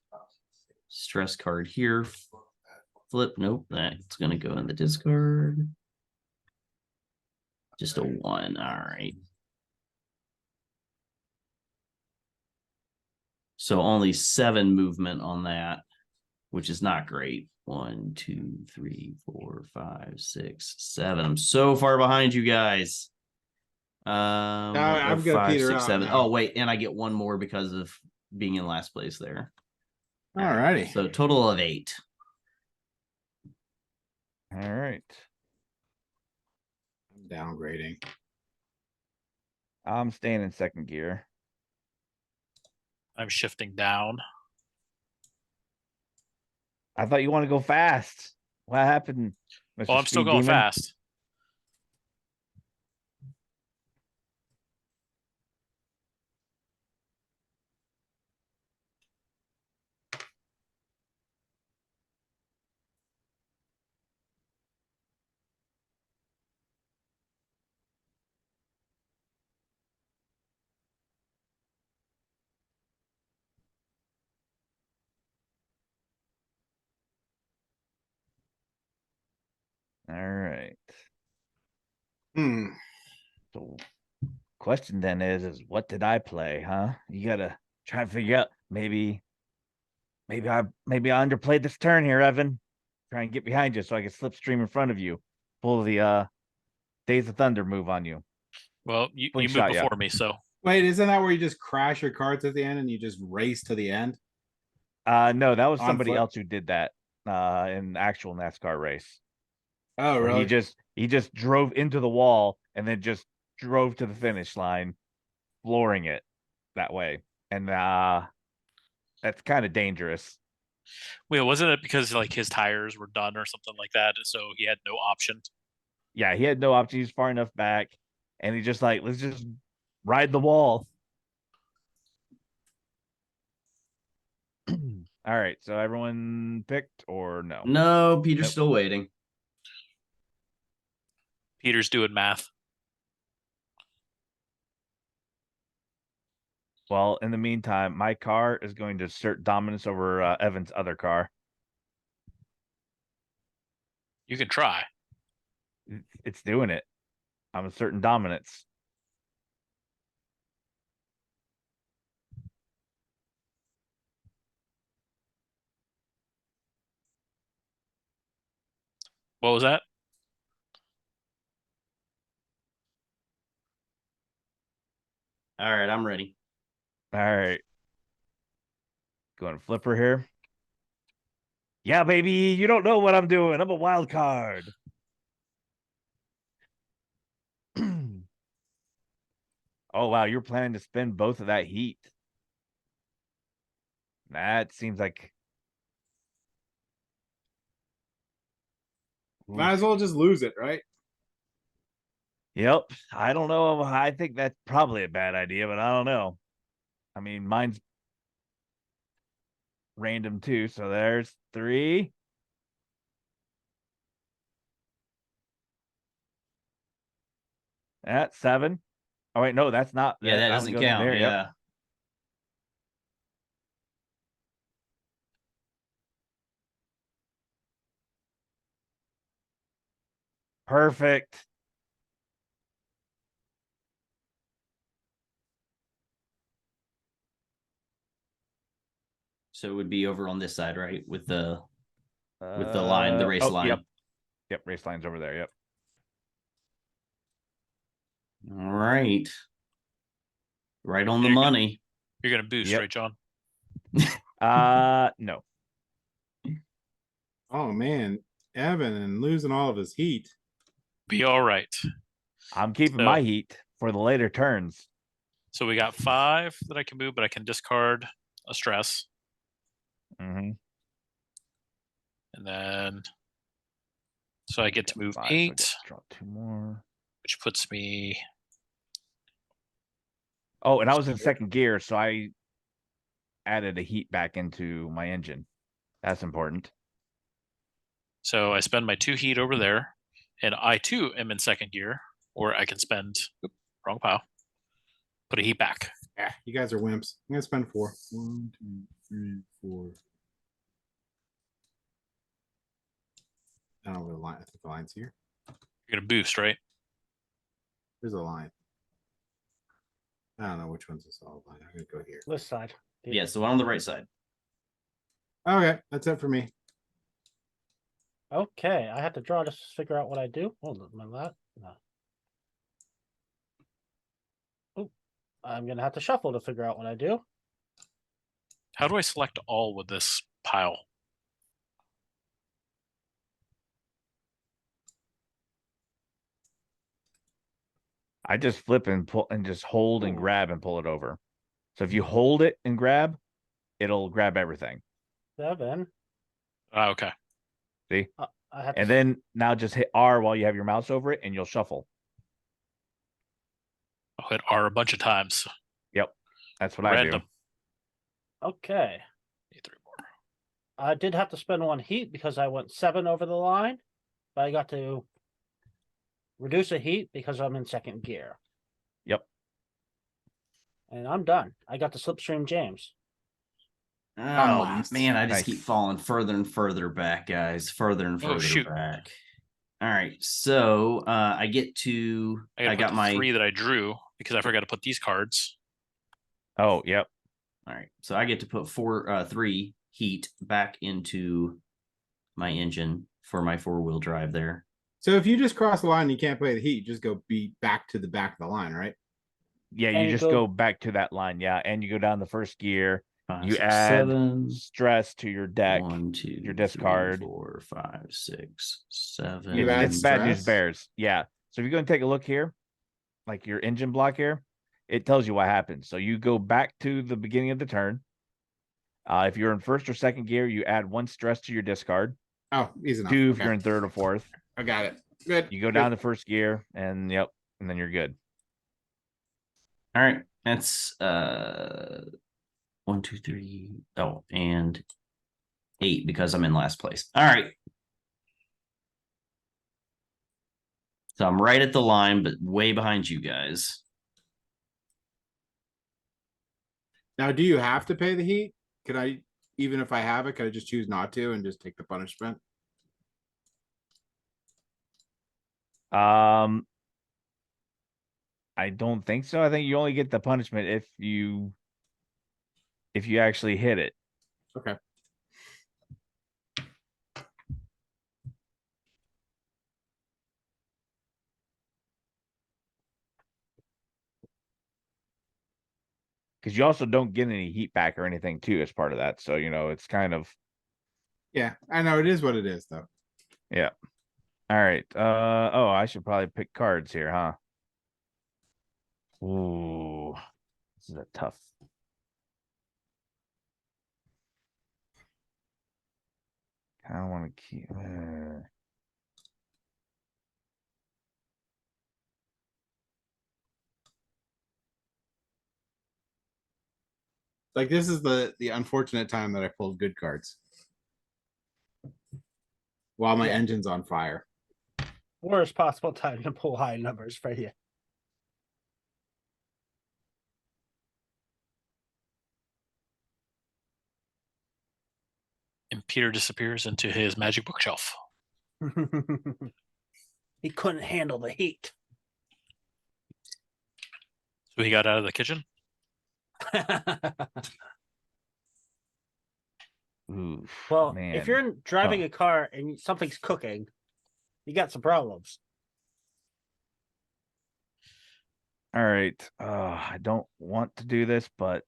stress card here, flip. Nope, that's gonna go in the discard. Just a 1. All right. So only 7 movement on that, which is not great. 1, 2, 3, 4, 5, 6, 7. I'm so far behind you guys. I'm gonna 5, peter 6, out 7. now. Oh, wait, and I get 1 more because of being in last place there. All righty. So total of 8. All right. I'm downgrading. I'm staying in second gear. I'm shifting down. I thought you want to go fast. What happened, Mr. Oh, I'm still Speed going Demon? fast. All right. Hmm. So question then is what did I play, huh? You gotta try and figure out maybe I underplayed this turn here, Evan. Try and get behind you so I can slipstream in front of you. Pull the Days of Thunder move on you. Well, you moved Slingshot, before yeah. me, so Wait, isn't that where you just crash your cards at the end and you just race to the end? No, that was On somebody foot? else who did that in actual NASCAR race. Oh, Where really? he just drove into the wall and then just drove to the finish line, flooring it that way. And that's kind of dangerous. well, wasn't it because like his tires were done or something like that, so he had no option? Yeah, he had no option. He's far enough back, and he just like, let's just ride the wall. All right, so everyone picked or no? No, Peter's Nope. still waiting. Peter's doing math. Well, in the meantime, my car is going to assert dominance over Evan's other car. You can try. It's doing it. I'm asserting dominance. What was that? All right, I'm ready. All right. Going flipper here. Yeah, baby, you don't know what I'm doing. I'm a wild card. Oh, wow, you're planning to spend both of that heat. That seems like Might as well just lose it, right? Yep. I don't know. I think that's probably a bad idea, but I don't know. I mean, mine's random too. So there's 3. That's 7. Oh, wait, no, that's not. Yeah, that only doesn't goes in count. there. Yeah. Yep. Perfect. So it would be over on this side, right? With the line, the race line. Yep, race line's over there. Yep. All right. Right on the money. You're gonna boost, Yep. right, John? No. Oh man, Evan and losing all of his heat. Be all right. I'm keeping So- my heat for the later turns. So we got 5 that I can move, but I can discard a stress, Mm-hmm. and then so I get to move 5, so I 8, get to draw 2 more. which puts me. Oh, and I was in second gear, so I added a heat back into my engine. That's important. So I spend my 2 heat over there, and I too am in second gear, or I can spend wrong pile. Put a heat back. Yeah, you guys are wimps. I'm gonna spend 4. 1, 2, 3, 4. I don't know where the line. I think the line's here. You're gonna boost, right? There's a line. I don't know which one's the solid line. I'm gonna go here. This side. Yeah, so on the right side. Okay, that's it for me. Okay, I have to draw just to figure out what I do. Hold on, remember that? No. Oh, I'm gonna have to shuffle to figure out what I do. How do I select all with this pile? I just flip and pull and just hold and Ooh. grab and pull it over. So if you hold it and grab, it'll grab everything. 7. Okay. See? I have And to, then now just hit R while you have your mouse over it and you'll shuffle. I'll hit R a bunch of times. Yep. That's what Random. okay. Need 3 more. I did have to spend 1 heat because I went 7 over the line, but I got to reduce a heat because I'm in second gear. Yep. And I'm done. I got the Slipstream James. Oh last. man, I just Nice. keep falling further and further back, guys. Further and Oh, further shoot. back. All right, so I get to. I got put the my 3 that I drew because I forgot to put these cards. Oh, yep. All right, so I get to put 3 heat back into my engine for my 4-wheel drive there. So if you just cross the line and you can't play the heat, you just go back to the back of the line, right? Yeah, And you you just go back to that line. Yeah. And you go down the first gear. 5, You 6, add 7. stress to your deck. 1, 2, your 3, discard. 4, 5, 6, 7. You add It's bad news stress? bears. Yeah. So if you're going to take a look here, like your engine block here, it tells you what happens. So you go back to the beginning of the turn. If you're in first or second gear, you add 1 stress to your discard. Oh, easy enough. 2 if Okay. you're in third or fourth. I got it. Good. You go down to first gear, and yep, and then you're good. All right, that's 1, 2, 3. Oh, and 8 because I'm in last place. All right. So I'm right at the line, but way behind you guys. Now, do you have to pay the heat? Could I, even if I have it, could I just choose not to and just take the punishment? I don't think so. I think you only get the punishment if you actually hit it. Okay. Because you also don't get any heat back or anything too as part of that. So it's kind of Yeah, I know it is what it is, though. yeah. All right. Oh, I should probably pick cards here, huh? Ooh, this is a tough. I don't want to keep. Like this is the unfortunate time that I pulled good cards while my Yeah. engine's on fire. Worst possible time to pull high numbers for you. And Peter disappears into his magic bookshelf. He couldn't handle the heat. So he got out of the kitchen. Ooh, Well, man. if you're driving a car and something's cooking, you got some problems. All right. I don't want to do this, but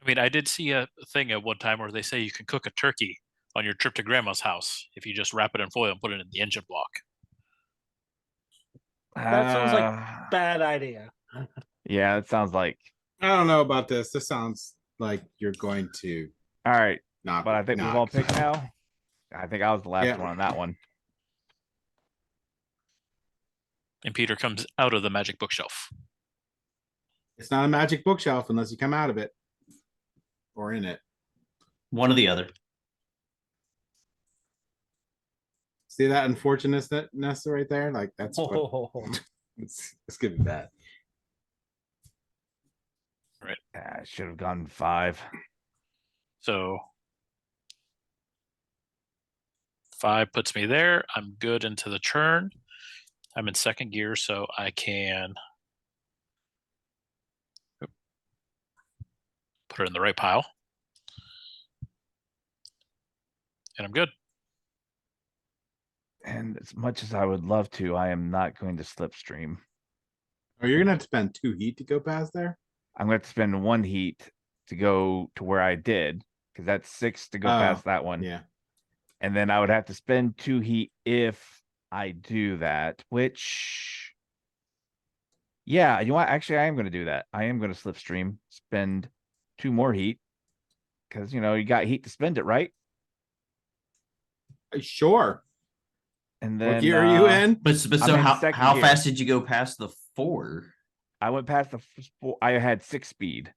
I mean, I did see a thing at one time where they say you can cook a turkey on your trip to grandma's house if you just wrap it in foil and put it in the engine block. That sounds like uh, bad idea. yeah, it sounds like. I don't know about this. This sounds like you're going to All right, not. but I think we've all picked now. I think I was the last Yeah. one on that one. And Peter comes out of the magic bookshelf. It's not a magic bookshelf unless you come out of it or in it. One or the other. See that unfortunateness right there? Like that's what it's gonna be bad. I should have gone 5. So 5 puts me there. I'm good into the turn. I'm in second gear, so I can put it in the right pile. And I'm good. And as much as I would love to, I am not going to slipstream. Oh, you're gonna have to spend 2 heat to go past there. I'm going to have to spend 1 heat to go to where I did, because that's 6 to go past that one. Yeah. And then I would have to spend 2 heat if I do that, which, yeah, you know what? Actually, I am going to do that. I am going to slipstream, spend 2 more heat, because, you know, you got heat to spend it, right? Sure. And then What gear are you in? But I'm so in how second gear. fast did you go past the 4? I went past the 4. I had 6 speed,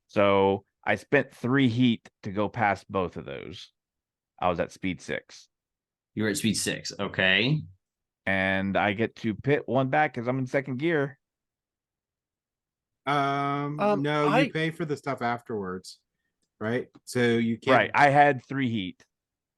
so I spent 3 heat to go past both of those. I was at speed 6. You were at speed 6. Okay. And I get to pit 1 back because I'm in second gear. No, you pay for the stuff afterwards, right? So you can't. Right. I had 3 heat.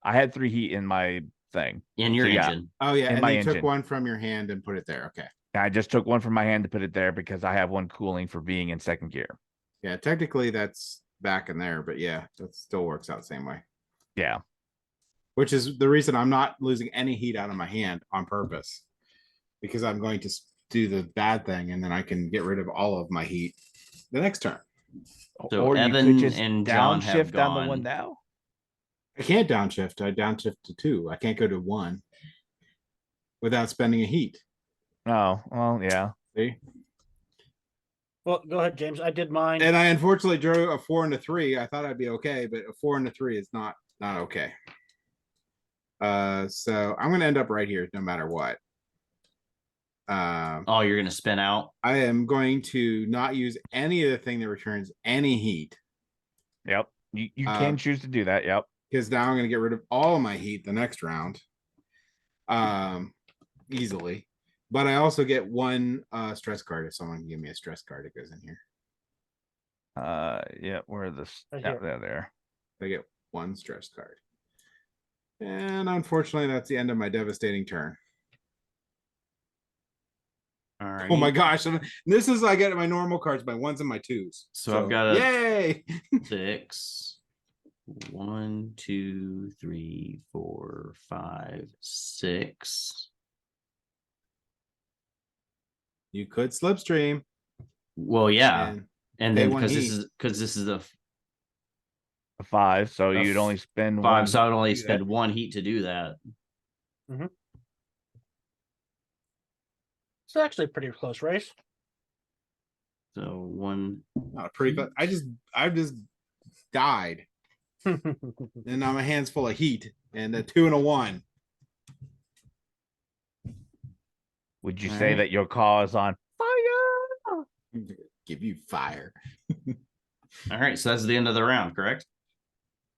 I had 3 heat in my thing. In your So, yeah. engine. Oh yeah, in and my you took engine. 1 from your hand and put it there. Okay. I just took 1 from my hand to put it there because I have 1 cooling for being in second gear. Yeah, technically that's back in there, but yeah, that still works out the same way. Yeah. Which is the reason I'm not losing any heat out of my hand on purpose, because I'm going to do the bad thing and then I can get rid of all of my heat the next turn. So or Evan you could just and John have downshift on the gone. 1 now. I can't downshift. I downshift to 2. I can't go to 1 without spending a heat. Oh, well, yeah. See? Well, go ahead, James. I did mine. And I unfortunately drew a 4 and a 3. I thought I'd be okay, but a 4 and a 3 is not okay. So I'm gonna end up right here no matter what. Oh, you're gonna spin out. I am going to not use any of the thing that returns any heat. Yep. You can choose to do that. Yep. Because now I'm gonna get rid of all of my heat the next round. Easily. But I also get 1 stress card. If someone can give me a stress card, it goes in here. Yeah, where are the Right yeah, here. there. I get 1 stress card. And unfortunately, that's the end of my devastating turn. All right. Oh my gosh. This is I get my normal cards, my 1s and my 2s. So I've got a yay. 6. 1, 2, 3, 4, 5, 6. You could slipstream. Well, yeah. And pay then 1 because this is a A 5, so A you'd only spend 5, 1. so I'd only to do that. spend 1 heat to do that. It's actually a pretty close race. So 1. Not pretty good. I just died. And now my hands full of heat and a 2 and a 1. Would you All say right. that your car is on fire? Give you fire. All right, so that's the end of the round, correct?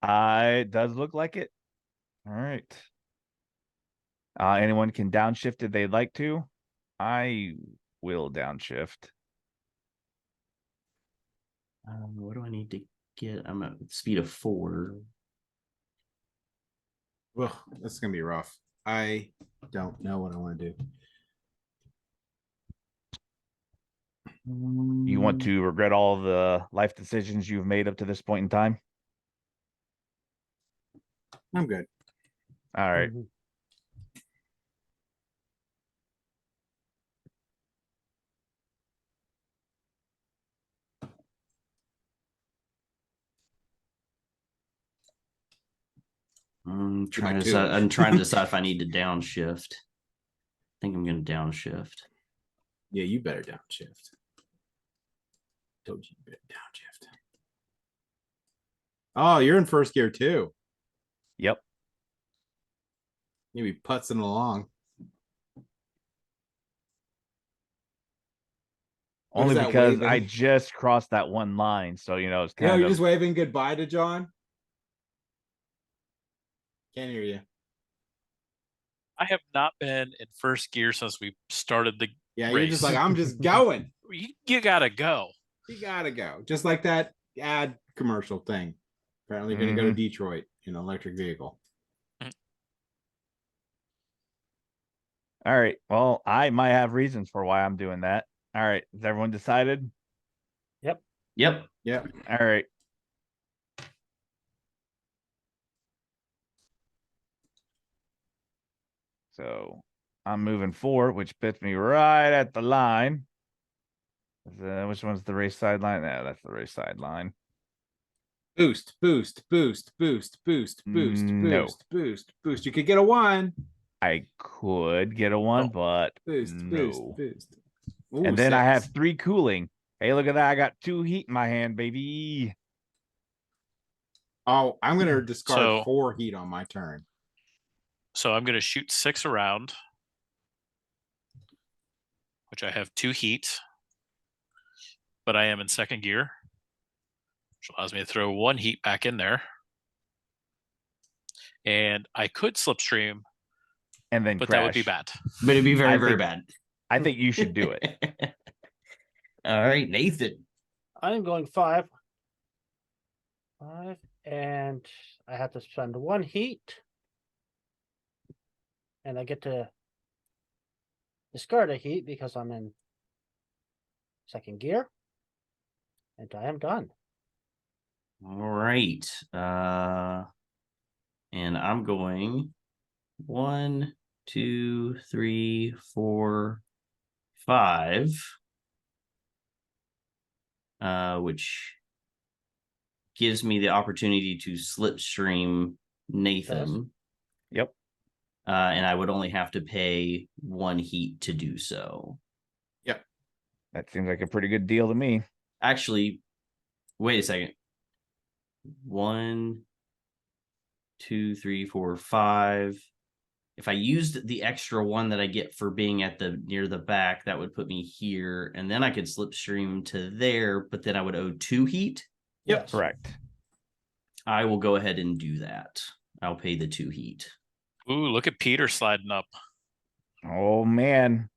It does look like it. All right. Anyone can downshift if they'd like to. I will downshift. What do I need to get? I'm at speed of 4. Well, this is gonna be rough. I don't know what I want to do. You want to regret all the life decisions you've made up to this point in time? I'm good. All right. Mhm. I'm Do my trying to two. decide, I'm trying to decide if I need to downshift. I think I'm going to downshift. Yeah, you better downshift. Told you better downshift. Oh, you're in first gear too. Yep. You be putzing along. What Only is that because I waving? just crossed that one line, so you know it's Yo, kind you're of. just waving goodbye to John. Can't hear you. I have not been in first gear since we started the Yeah, race. you're just like, I'm just going. You gotta go. You gotta go. Just like that ad commercial thing. Apparently, you're gonna go to Detroit in an electric vehicle. All right. Well, I might have reasons for why I'm doing that. All right. Is everyone decided? Yep. Yep. Yep. All right. So I'm moving 4, which puts me right at the line. Which one's the race side line? Yeah, that's the race side line. Boost, boost, boost, boost, boost, boost, No. boost, boost, boost. You could get a 1. I could get a 1, but Boost, no. boost, boost. Ooh, And then I 6. have 3 cooling. Hey, look at that. I got 2 heat in my hand, baby. Oh, I'm gonna discard So- 4 heat on my turn. So I'm gonna shoot 6 around, which I have 2 heat, but I am in second gear, which allows me to throw 1 heat back in there. And I could slipstream, And then but crash. that would be bad. But it'd be very, I very think- bad. I think you should do it. All right, Nathan. I'm going 5. 5, and I have to spend 1 heat. And I get to discard a heat because I'm in second gear. And I am done. All right. And I'm going 1, 2, 3, 4, 5. Which gives me the opportunity to slipstream Nathan. Yep. And I would only have to pay 1 heat to do so. That seems like a pretty good deal to me. Actually, wait a second. 1, 2, 3, 4, 5. If I used the extra 1 that I get for being at the near the back, that would put me here, and then I could slipstream to there, but then I would owe 2 heat. Yep. Yes. Correct. I will go ahead and do that. I'll pay the 2 heat. Ooh, look at Peter sliding up. Oh, man.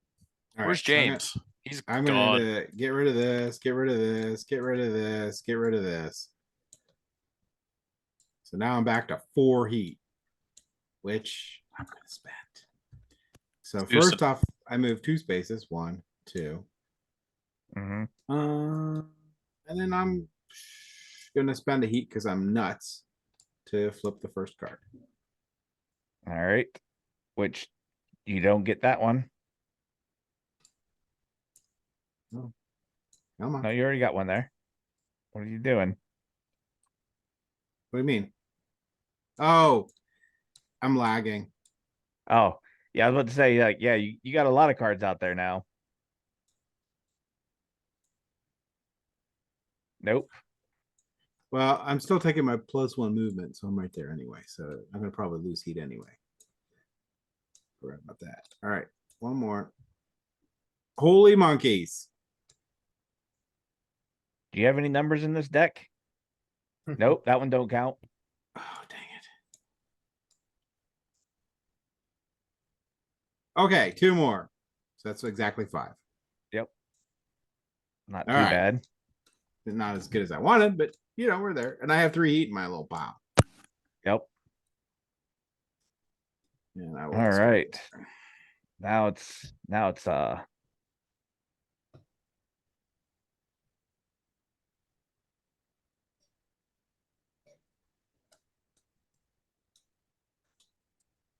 All Where's right, so James? He's I'm gone. gonna get rid of this, get rid of this, get rid of this, get rid of this. So now I'm back to 4 heat, which I'm gonna spend. So Do first some- off, I move 2 spaces, 1, 2. hmm And then I'm gonna spend a heat because I'm nuts to flip the first card. All right. Which you don't get that one. Come on. No, you already got one there. What are you doing? What do you mean? Oh, I'm lagging. Oh, yeah, I was about to say, like, yeah, you got a lot of cards out there now. Nope. Well, I'm still taking my +1 movement, so I'm right there anyway. So I'm gonna probably lose heat anyway. Forgot about that. All right, one more. Holy monkeys! Do you have any numbers in this deck? Nope, that one don't count. Oh, dang it. Okay, 2 more. So that's exactly 5. Not All too right. bad. Not as good as I wanted, but you know, we're there. And I have 3 heat in my little pile. Yep. And I will All discard right. this. Now it's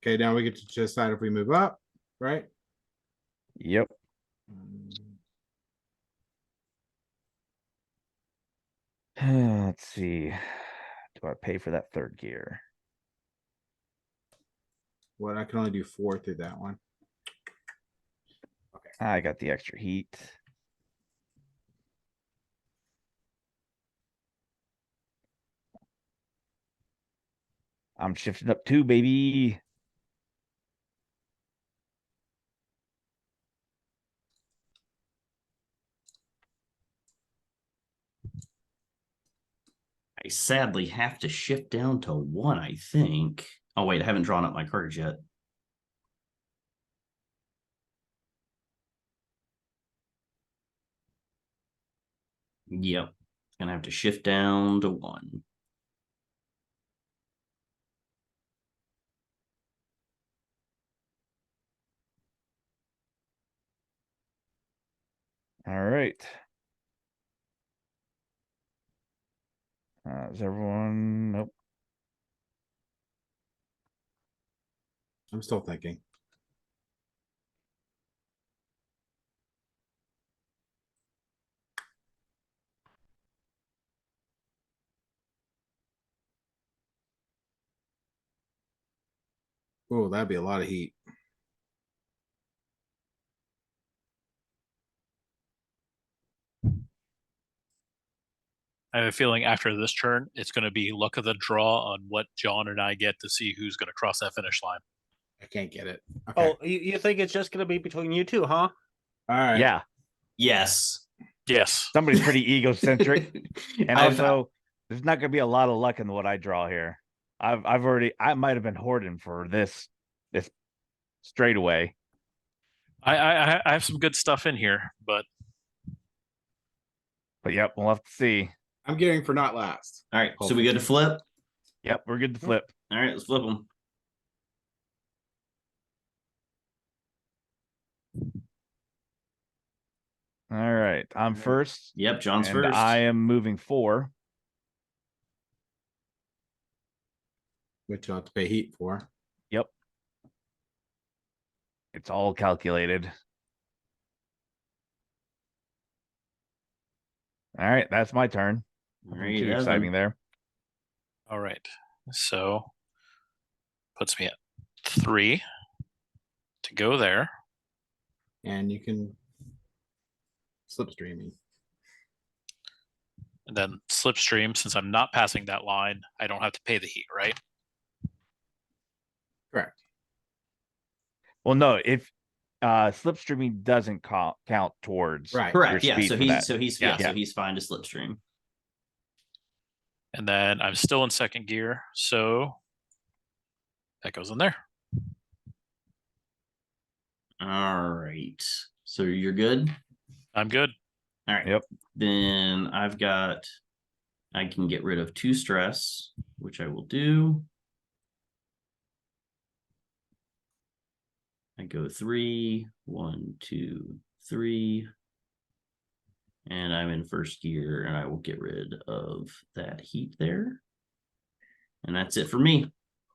Okay, now we get to decide if we move up, right? Yep. Let's see. Do I pay for that third gear? What, I can only do 4 through that one. I got the extra heat. I'm shifting up 2, baby. I sadly have to shift down to 1, I think. Oh, wait, I haven't drawn up my cards yet. Yep. Gonna have to shift down to 1. All right. Is everyone? Nope. I'm still thinking. Oh, that'd be a lot of heat. I have a feeling after this turn, it's going to be luck of the draw on what John and I get to see who's going to cross that finish line. I can't get it. Okay. Oh, you think it's just going to be between you two, huh? All right. Yeah. Yes. Yes. Somebody's pretty egocentric. And I've- also, there's not going to be a lot of luck in what I draw here. I might have been hoarding for this straightaway. I have some good stuff in here, but Yep, we'll have to see. I'm gearing for not last. All right, so we good to flip? Yep, we're good to flip. All right, let's flip them. All right, I'm first. Yep, John's and first. I am moving 4. Which you'll have to pay heat for. Yep. It's all calculated. All right, that's my turn. All Nothing right, too Evan. exciting there. all right. So puts me at 3 to go there. And you can slipstream me. And then slipstream, since I'm not passing that line, I don't have to pay the heat, right? Correct. Well, no, if slipstreaming doesn't count towards Right. Correct. your Yeah. speed So for he's that. so he's fine to slipstream. And then I'm still in second gear, so that goes in there. All right. So you're good. I'm good. All right. Yep. Then I can get rid of 2 stress, which I will do. I go 3, 1, 2, 3. And I'm in first gear, and I will get rid of that heat there. And that's it for me.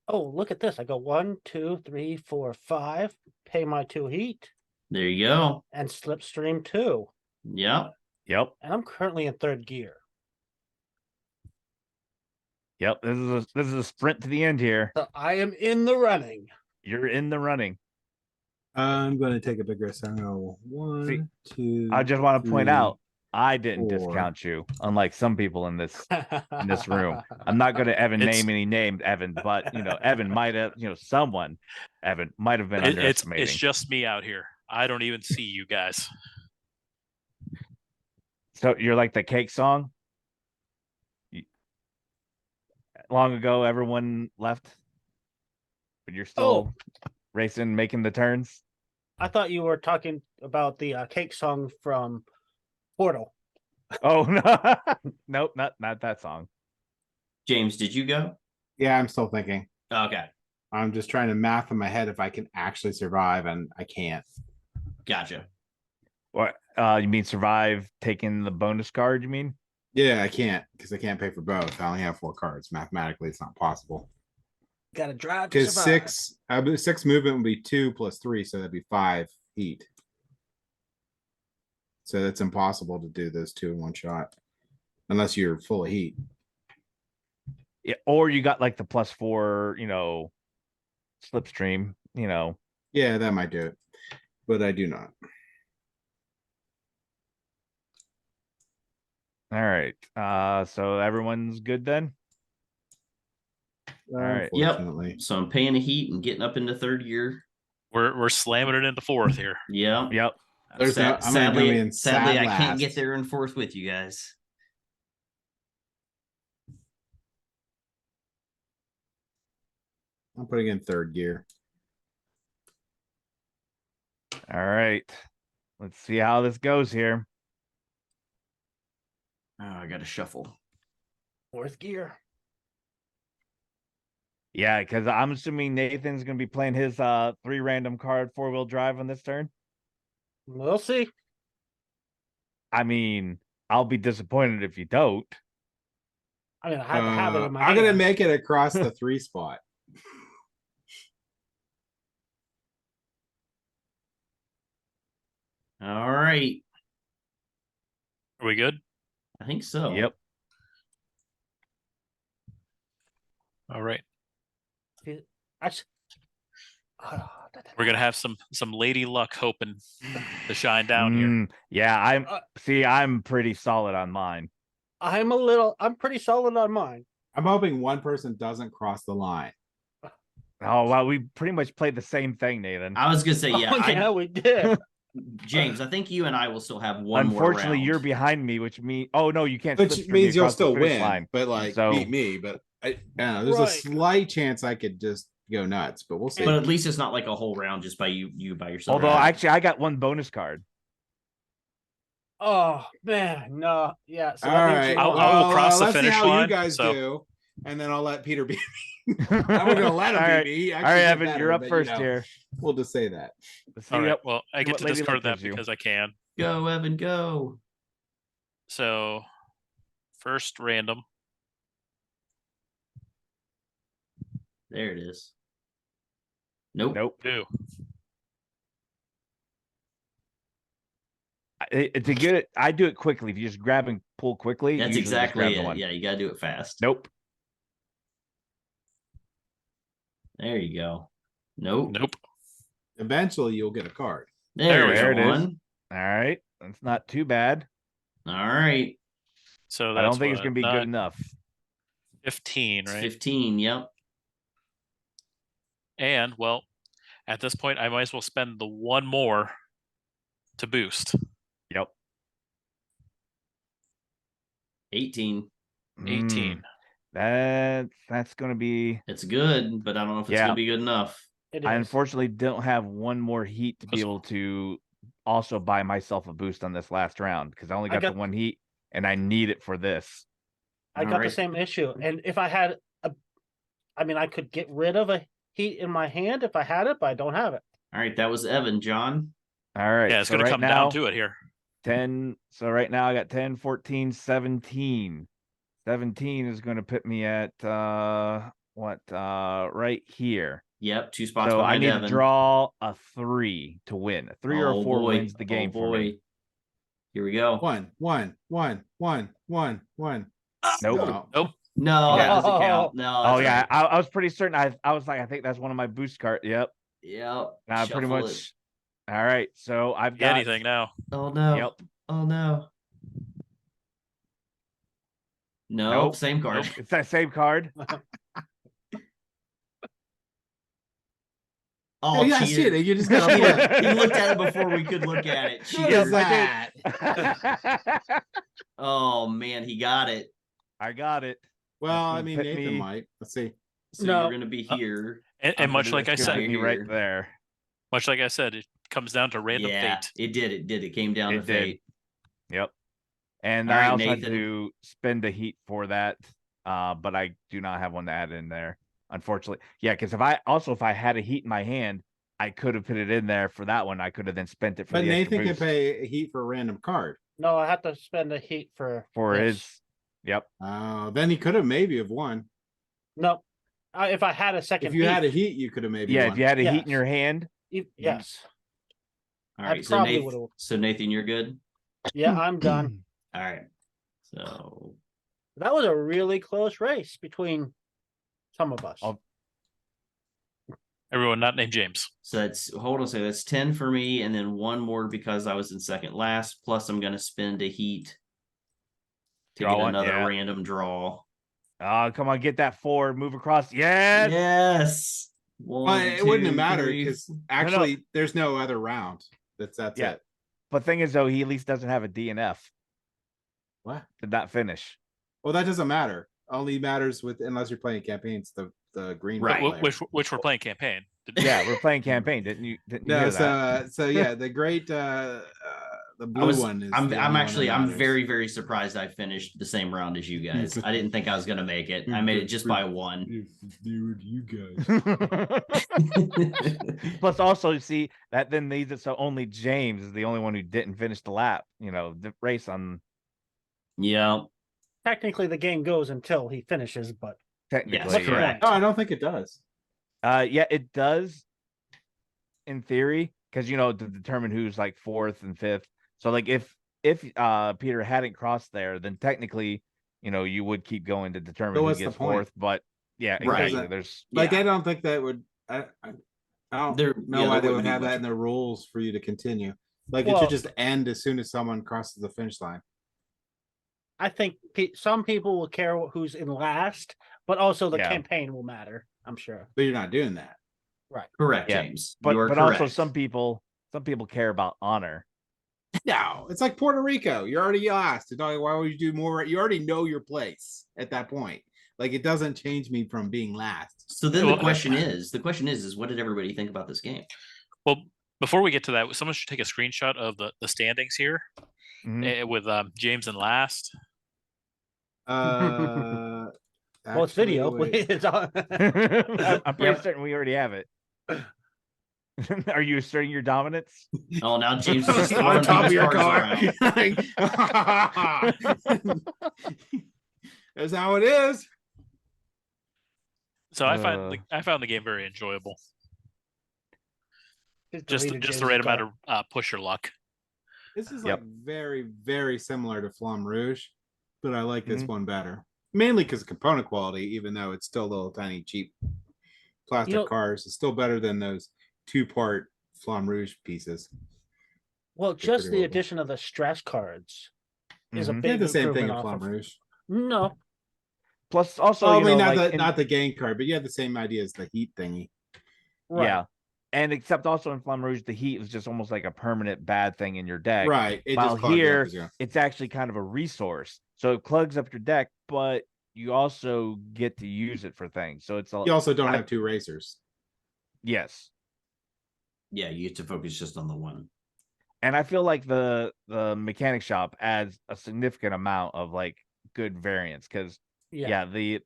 Oh, look at this. I go 1, 2, 3, 4, 5. Pay my 2 heat There you go. and slipstream 2. Yep. Yep. And I'm currently in third gear. Yep. This is a sprint to the end here. So I am in the running. You're in the running. I'm going to take a big risk. I'm going to 1, 2. I just want to point 3. out, I didn't 4. discount you, unlike some people in this room. I'm not going to name any names, Evan, but Evan might have, someone, Evan might have been underestimating. It's just me out here. I don't even see you guys. So you're like the cake song. Long ago, everyone left, but you're still racing, making the turns. I thought you were talking about the cake song from Portal. Oh no, nope, not that song. James, did you go? Yeah, I'm still thinking. Okay. I'm just trying to math in my head if I can actually survive, and I can't. Gotcha. What? You mean survive taking the bonus card? You mean? Yeah, I can't because I can't pay for both. I only have 4 cards. Mathematically, it's not possible. Gotta drive to Because survive. 6 movement would be 2 plus 3, so that'd be 5 heat. So that's impossible to do those 2 in one shot, unless you're full of heat. Yeah, or you got like the +4, slipstream, Yeah, that might do it, but I do not. All right. So everyone's good then? All right. Unfortunately. Yep. So I'm paying a heat and getting up into third gear. We're slamming it into fourth here. Yeah. Yep. There's no- I'm gonna come in sadly, sad I can't last. get there in fourth with you guys. I'm putting in third gear. All right. Let's see how this goes here. Oh, I got to shuffle. Fourth gear. Yeah, because I'm assuming Nathan's gonna be playing his 3 random card 4-wheel drive on this turn. We'll see. I mean, I'll be disappointed if you don't. I mean, I had to have it in my I'm gonna hand. make it across the 3 spot. All right. Are we good? I think so. Yep. All right. Actually, We're gonna have some lady luck hoping to shine down here. Yeah, Uh, I'm pretty solid on mine. I'm pretty solid on mine. I'm hoping one person doesn't cross the line. Oh well, we pretty much played the same thing, Nathan. I was gonna say, yeah, Oh, yeah, we did. James, I think you and I will still have one more Unfortunately, round. you're behind me, which means no, you can't. Which slipstream me means you'll across the still finish win, line. but like So- beat me. But I don't know. There's a Right. slight chance I could just go nuts, but we'll see. But at least it's not like a whole round just by you by yourself. Although actually, I got 1 bonus card. Oh man, no, yeah. So All that means right, you I won't- will cross the let's see finish how you line, guys so- do, and then I'll let Peter beat me. I'm gonna let him All beat right. me. He All actually right, did Evan, better, you're up but, first here. We'll just say that. Let's see All right. what- Well, I see get what to Lady discard Luck that gives you. because I can. Go, Evan, go. So first random. There it is. Nope. Nope. Two. To get it, I do it quickly. If you just grab and pull quickly, That's you usually just grab exactly the it. one. Yeah, you gotta do it fast. Nope. There you go. Nope. Nope. Eventually, you'll get a card. There's There it is. one. All right, that's not too bad. All right. So I that's don't think it's what, gonna be good enough. 15, It's right? 15. Yep. And well, at this point, I might as well spend the 1 more to boost. Yep. 18. 18. That's gonna be. It's good, but I don't know if it's Yeah. gonna be good enough. It is. I unfortunately don't have 1 more heat to be able to also buy myself a boost on this last round because I only got the 1 heat and I need it for this. I got the Alright. same issue, and if I had I could get rid of a heat in my hand if I had it, but I don't have it. All right, that was Evan. John. All right. Yeah, it's so going to right come now, down to it here. 10. So right now I got 10, 14, 17. 17 is going to put me at right here. Yep, 2 spots So I behind need Evan. to draw a 3 to win. A 3 or a 4 boy. wins the game oh for boy. me. Here we go. One. Nope. Nope. No, that doesn't count. No. Oh that's yeah, right. I was pretty certain. I was like, I think that's one of my boost cards. Yep. Yep. Now pretty Shuffle much. it. All right. So I've Get got anything now. Oh no. Yep. Oh no. No, Nope. same card. Nope, it's that same card. Oh, yeah, cheater. shit. You just gotta Cheater. look. He looked at it before we could look at it. What Cheater. is that? Oh man, he got it. I got it. Well, I Put mean, Nathan me- might. Let's see. So No. you're gonna be here. And much like I It's gonna said, be right Here. there. much like I said, it comes down to random Yeah, fate. it did. It did. It came down It to did. fate. Yep. And All I right, also had Nathan. to spend a heat for that. But I do not have one to add in there, unfortunately. Yeah, because if I had a heat in my hand, I could have put it in there for that one. I could have then spent it for But the extra Nathan can boost pay a heat for a random card. No, I have to spend a heat for for this. his. Yep. Then he could have maybe have won. No, If I had a second, If you had a heat, you could have maybe. Yeah, won. if you had a heat in Yes. your hand, yes. All I right, so probably Nathan, would've- so Nathan, you're good. Yeah, I'm done. All right, so That was a really close race between some of us. Oh. Everyone not named James. so that's hold on a second. That's 10 for me, and then one more because I was in second last. Plus, I'm gonna spend a heat to Draw get one, another yeah. random draw. Oh, come on, get that 4, move across. Yes. Yes. Well, One, it wouldn't have two, mattered three. because actually there's no other round. That's Yeah. it. But thing is, though, he at least doesn't have a DNF. What? Did not finish. Well, that doesn't matter. Only matters with unless you're playing campaigns. The green Right. player. Which we're playing campaign. Yeah, we're playing campaign. Didn't you No, hear that? so yeah, the great the blue one is. I'm the only one actually that I'm matters. very, very surprised I finished the same round as you guys. I didn't think I was gonna make it. I made it just by one. Dude, you guys. Plus, also, see, that then leaves it so only James is the only one who didn't finish the lap. The race on. Yeah. Technically, the game goes until he finishes, but Technically, Yes, yeah. correct. No, I don't think it does. Yeah, it does. In theory, because to determine who's like 4th and 5th. So, like, if Peter hadn't crossed there, then technically, you would keep going to determine But who what's the gets point? 4th. But yeah, Right. exactly. There's Like, Yeah. I don't think that would. I don't There- know yeah, why there they wouldn't would be have much that in of- the rules for you to continue. Like, it Well- should just end as soon as someone crosses the finish line. I think some people will care who's in last, but also the Yeah. campaign will matter. I'm sure. But you're not doing that. Correct, Yeah, James. but you are but correct. also some people care about honor. No, it's like Puerto Rico. You're already last. Why would you do more? You already know your place at that point. Like, it doesn't change me from being last. So then Well, the question is what did everybody think about this game? Well, before we get to that, someone should take a screenshot of the standings here Mhm. with James in last. Uh, Well, it's video. actually, wait. It's on. I'm pretty Yep. certain we already have it. Are you asserting your dominance? Oh, now James is just On throwing top of people's your cards car. around. That's how it is. So I found the game very enjoyable. Just Deleted the right James's amount car. of pusher luck. This is Yep. like very, very similar to Flamme Rouge, but I like this Mhm. one better. Mainly because of component quality, even though it's still little tiny cheap plastic cars. It's still better than those 2-part Flamme Rouge pieces. Well, They're just pretty the horrible. addition of the stress cards is a Mhm. They big had the same thing in improvement Flamme off of. Rouge. No, Plus, also, I mean, not like the not the game card, but you had the same idea as the heat thingy. right. yeah, and except also in Flamme Rouge, the heat was just almost like a permanent bad thing in your deck. Right. It While just clogged you up here, as well. it's actually kind of a resource, so it plugs up your deck, but you also get to use it for things. So it's You also don't I- have 2 racers. yes. Yeah, you have to focus just on the one. And I feel like the mechanic shop adds a significant amount of like good variance because Yeah. the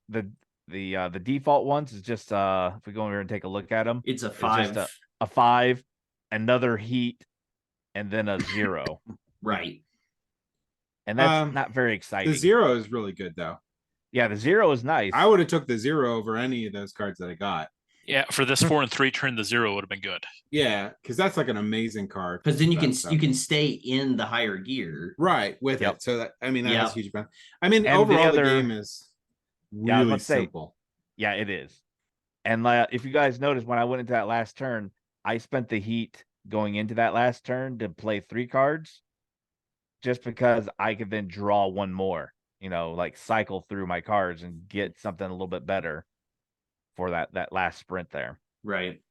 default ones is just if we go over here and take a look at them, It's a it's 5. just a 5, another heat, and then a 0, Right. and that's not very exciting. The 0 is really good though. Yeah, the 0 is nice. I would have took the 0 over any of those cards that I got. Yeah, for this 4 and 3 turn, the 0 would have been good. Yeah, because that's like an amazing card. Because then you That can stuff. you can stay in the higher gear. right with Yep. it. So that that Yep. has huge benefit. I mean, And the overall the other- game is Yeah, I was really about to say, simple. Yeah, it is. And if you guys noticed, when I went into that last turn, I spent the heat going into that last turn to play 3 cards, just because I could then draw one more. Like cycle through my cards and get something a little bit better for that last sprint there. Right.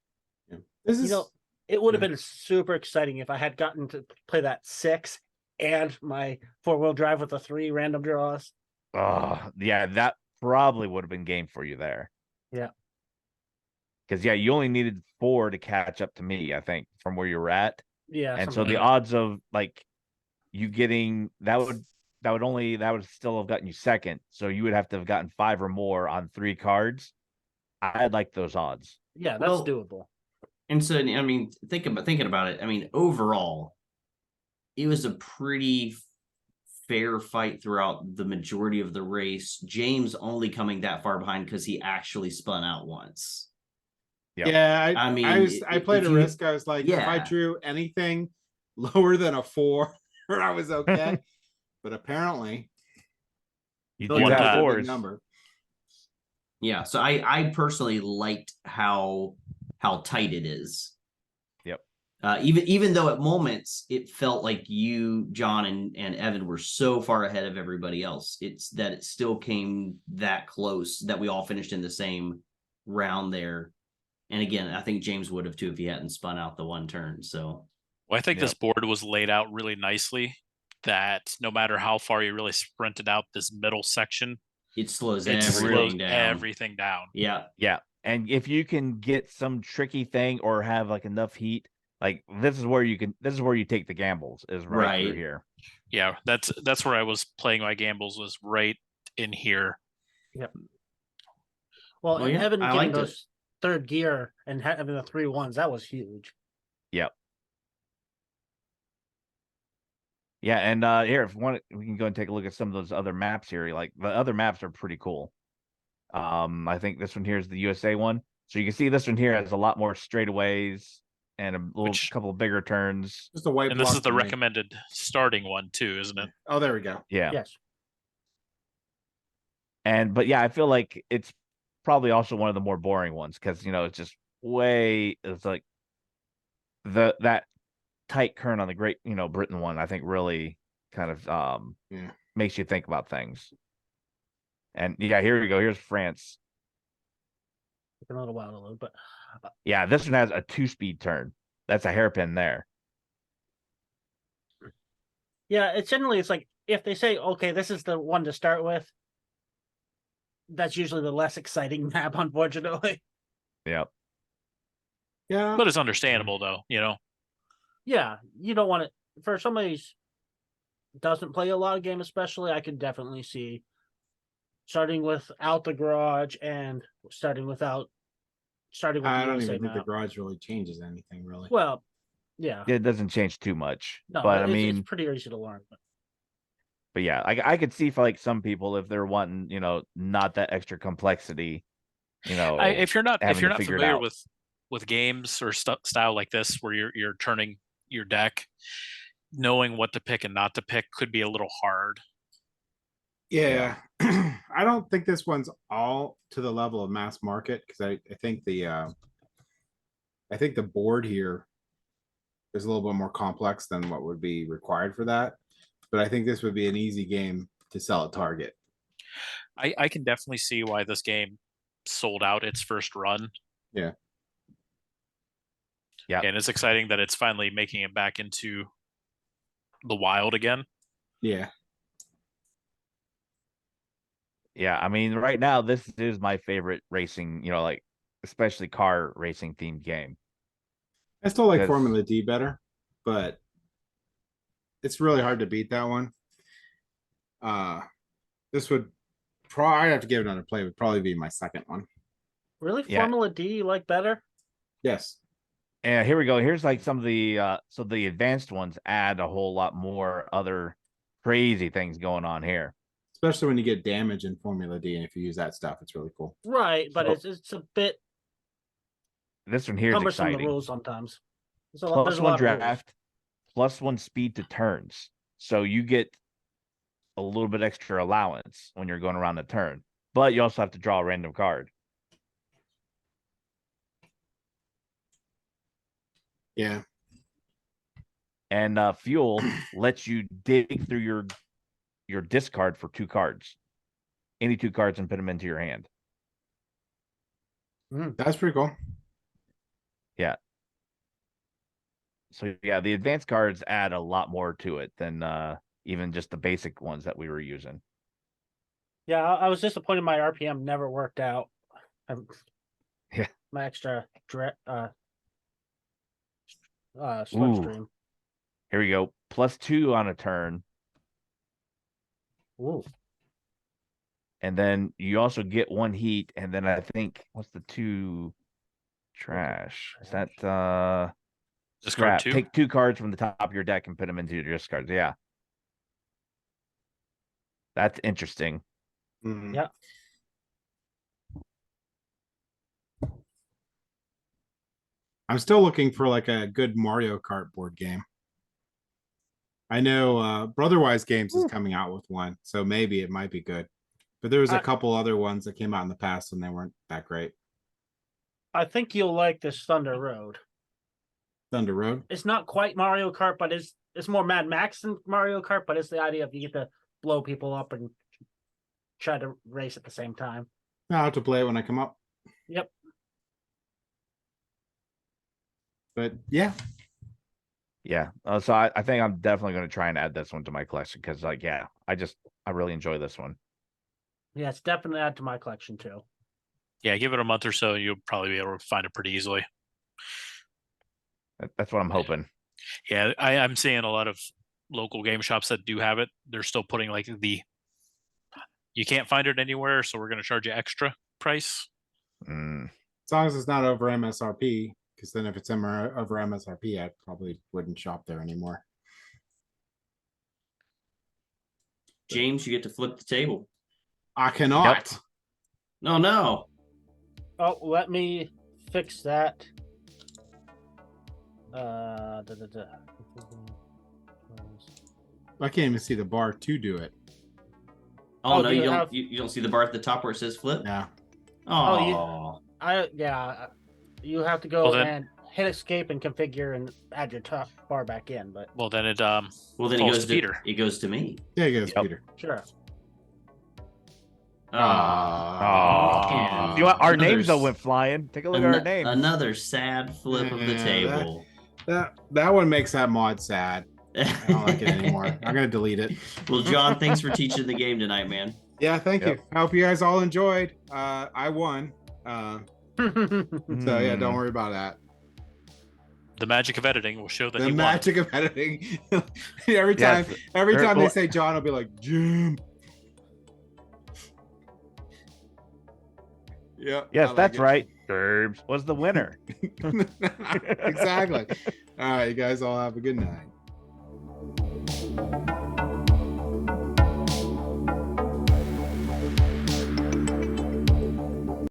This You is know, it would have Yeah. been super exciting if I had gotten to play that 6 and my 4-wheel drive with the 3 random draws. Oh, yeah, that probably would have been game for you there. Yeah. Because you only needed 4 to catch up to me, I think, from where you were at. Yeah. And so something the like odds of like you getting that would still have gotten you second. So you would have to have gotten 5 or more on 3 cards. I'd like those odds. that. Yeah, that's Well, doable. And so I mean, thinking about it, I mean, overall, it was a pretty fair fight throughout the majority of the race. James only coming that far behind because he actually spun out once. Yep. Yeah, I mean, I played if a you- risk. I was like, if I Yeah. drew anything lower than a 4, I was okay. But apparently, You still do got have a big fours. number. Yeah, so I personally liked how tight it is. Yep. Even though at moments it felt like you, John, and Evan were so far ahead of everybody else. It's that it still came that close that we all finished in the same round there. And again, I think James would have too if he hadn't spun out the one turn. So Well, I think Yep. this board was laid out really nicely. That no matter how far you really sprinted out this middle section, it slows it everything slows down. everything down. Yeah. Yeah. And if you can get some tricky thing or have like enough heat, like this is where you take the gambles is right through Right. here. Yeah, that's where I was playing my gambles, was right in here. Well, Well, yeah, Evan I getting liked it. those third gear and having the 3 1s, that was huge. Yep. Yeah, and here, if you want, we can go and take a look at some of those other maps here. Like the other maps are pretty cool. I think this one here is the USA one. So you can see this one here has a lot more straightaways and a little couple of bigger turns. Just a white And this block is the for me. recommended starting one too, isn't it? Oh, there we go. Yeah. Yes. But yeah, I feel like it's probably also one of the more boring ones because it's just it's like that tight current on the Great Britain one, I think really kind of makes you think about things. And yeah, here we go. Here's France. Took a little while to load, but Yeah, this one has a 2-speed turn. That's a hairpin there. yeah, it's generally like if they say, okay, this is the one to start with, that's usually the less exciting map, unfortunately. Yep. Yeah. But it's understandable though, Yeah, you don't want it for somebody who doesn't play a lot of game, especially. I can definitely see starting without the garage and starting with I the don't USA even think the map. garage really changes anything, really. Well, yeah, It doesn't change too much. no, but I it's mean, pretty easy to learn. but yeah, I could see for like some people if they're wanting, not that extra complexity, if you're not having to figure it familiar out. with games or style like this where you're turning your deck, knowing what to pick and not to pick could be a little hard. Yeah. I don't think this one's all to the level of mass market because I think the board here is a little bit more complex than what would be required for that. But I think this would be an easy game to sell at Target. I can definitely see why this game sold out its first run. Yeah. Yeah. And it's exciting that it's finally making it back into the wild again. Yeah. Yeah, I mean, right now this is my favorite racing, like especially car racing themed game. I still like 'Cause- Formula D better, but it's really hard to beat that one. This would probably, I'd have to give it another play, would probably be my second one. Really, Yeah. Formula D you like better? Yes. And here we go. Here's like some of the so the advanced ones add a whole lot more other crazy things going on here. Especially when you get damage in Formula D, and if you use that stuff, it's really cool. Right, but So- it's a bit This one here is cumbersome the exciting. rules sometimes. There's a Plus lot one of rules. draft, plus 1 speed to turns. So you get a little bit extra allowance when you're going around the turn, but you also have to draw a random card. Yeah. And fuel lets you dig through your discard for 2 cards, any 2 cards, and put them into your hand. That's pretty cool. Yeah. So yeah, the advanced cards add a lot more to it than even just the basic ones that we were using. Yeah, I was disappointed my RPM never worked out. Yeah. My extra Ooh. slipstream. Here we go. Plus 2 on a turn. Ooh. And then you also get 1 heat, and then I think what's the 2 trash? Is that Discard scrap? 2. Take 2 cards from the top of your deck and put them into your discards. Yeah. That's interesting. Mhm. Yeah. I'm still looking for like a good Mario Kart board game. I know Brotherwise Games is coming out with one, so maybe it might be good. But there was a I- couple other ones that came out in the past and they weren't that great. I think you'll like this Thunder Road. Thunder Road. It's not quite Mario Kart, but it's more Mad Max than Mario Kart. But it's the idea of you get to blow people up and try to race at the same time. I'll have to play it when I come up. Yep. But yeah, Yeah. So I think I'm definitely going to try and add this one to my collection because, like, yeah, I really enjoy this one. Yeah, it's definitely add to my collection too. Yeah, give it a month or so, you'll probably be able to find it pretty easily. That's what I'm hoping. Yeah, I'm seeing a lot of local game shops that do have it. They're still putting like you can't find it anywhere, so we're going to charge you extra price. Mm. as long as it's not over MSRP, because then if it's over MSRP, I probably wouldn't shop there anymore. James, you get to flip the table. I cannot. No. Oh, let me fix that. I can't even see the bar to do it. Oh, Oh, no, do you you don't. have- You don't see the bar at the top where it says flip. Yeah. Oh, You have to go Well, then- and hit escape and configure and add your top bar back in. But Well, then it well then it falls goes to to Peter. It goes to me. There you go, Yep. Peter. sure. Aw. Man. You know what? Our Another names though s- went flying. Take a look at our names. Another sad flip of the Yeah, table. That one makes that mod sad. I don't like it anymore. I'm gonna delete it. Well, John, thanks for teaching the game tonight, man. Yeah, thank Yep. you. I hope you guys all enjoyed. I won. So yeah, don't worry about that. the magic of editing will show that The he magic of editing. every Yes. time, every Very time they cool. say John, I'll be like Jim. Yeah. Yes, that's right. Gerbs was the winner. exactly. All right, you guys all have a good night.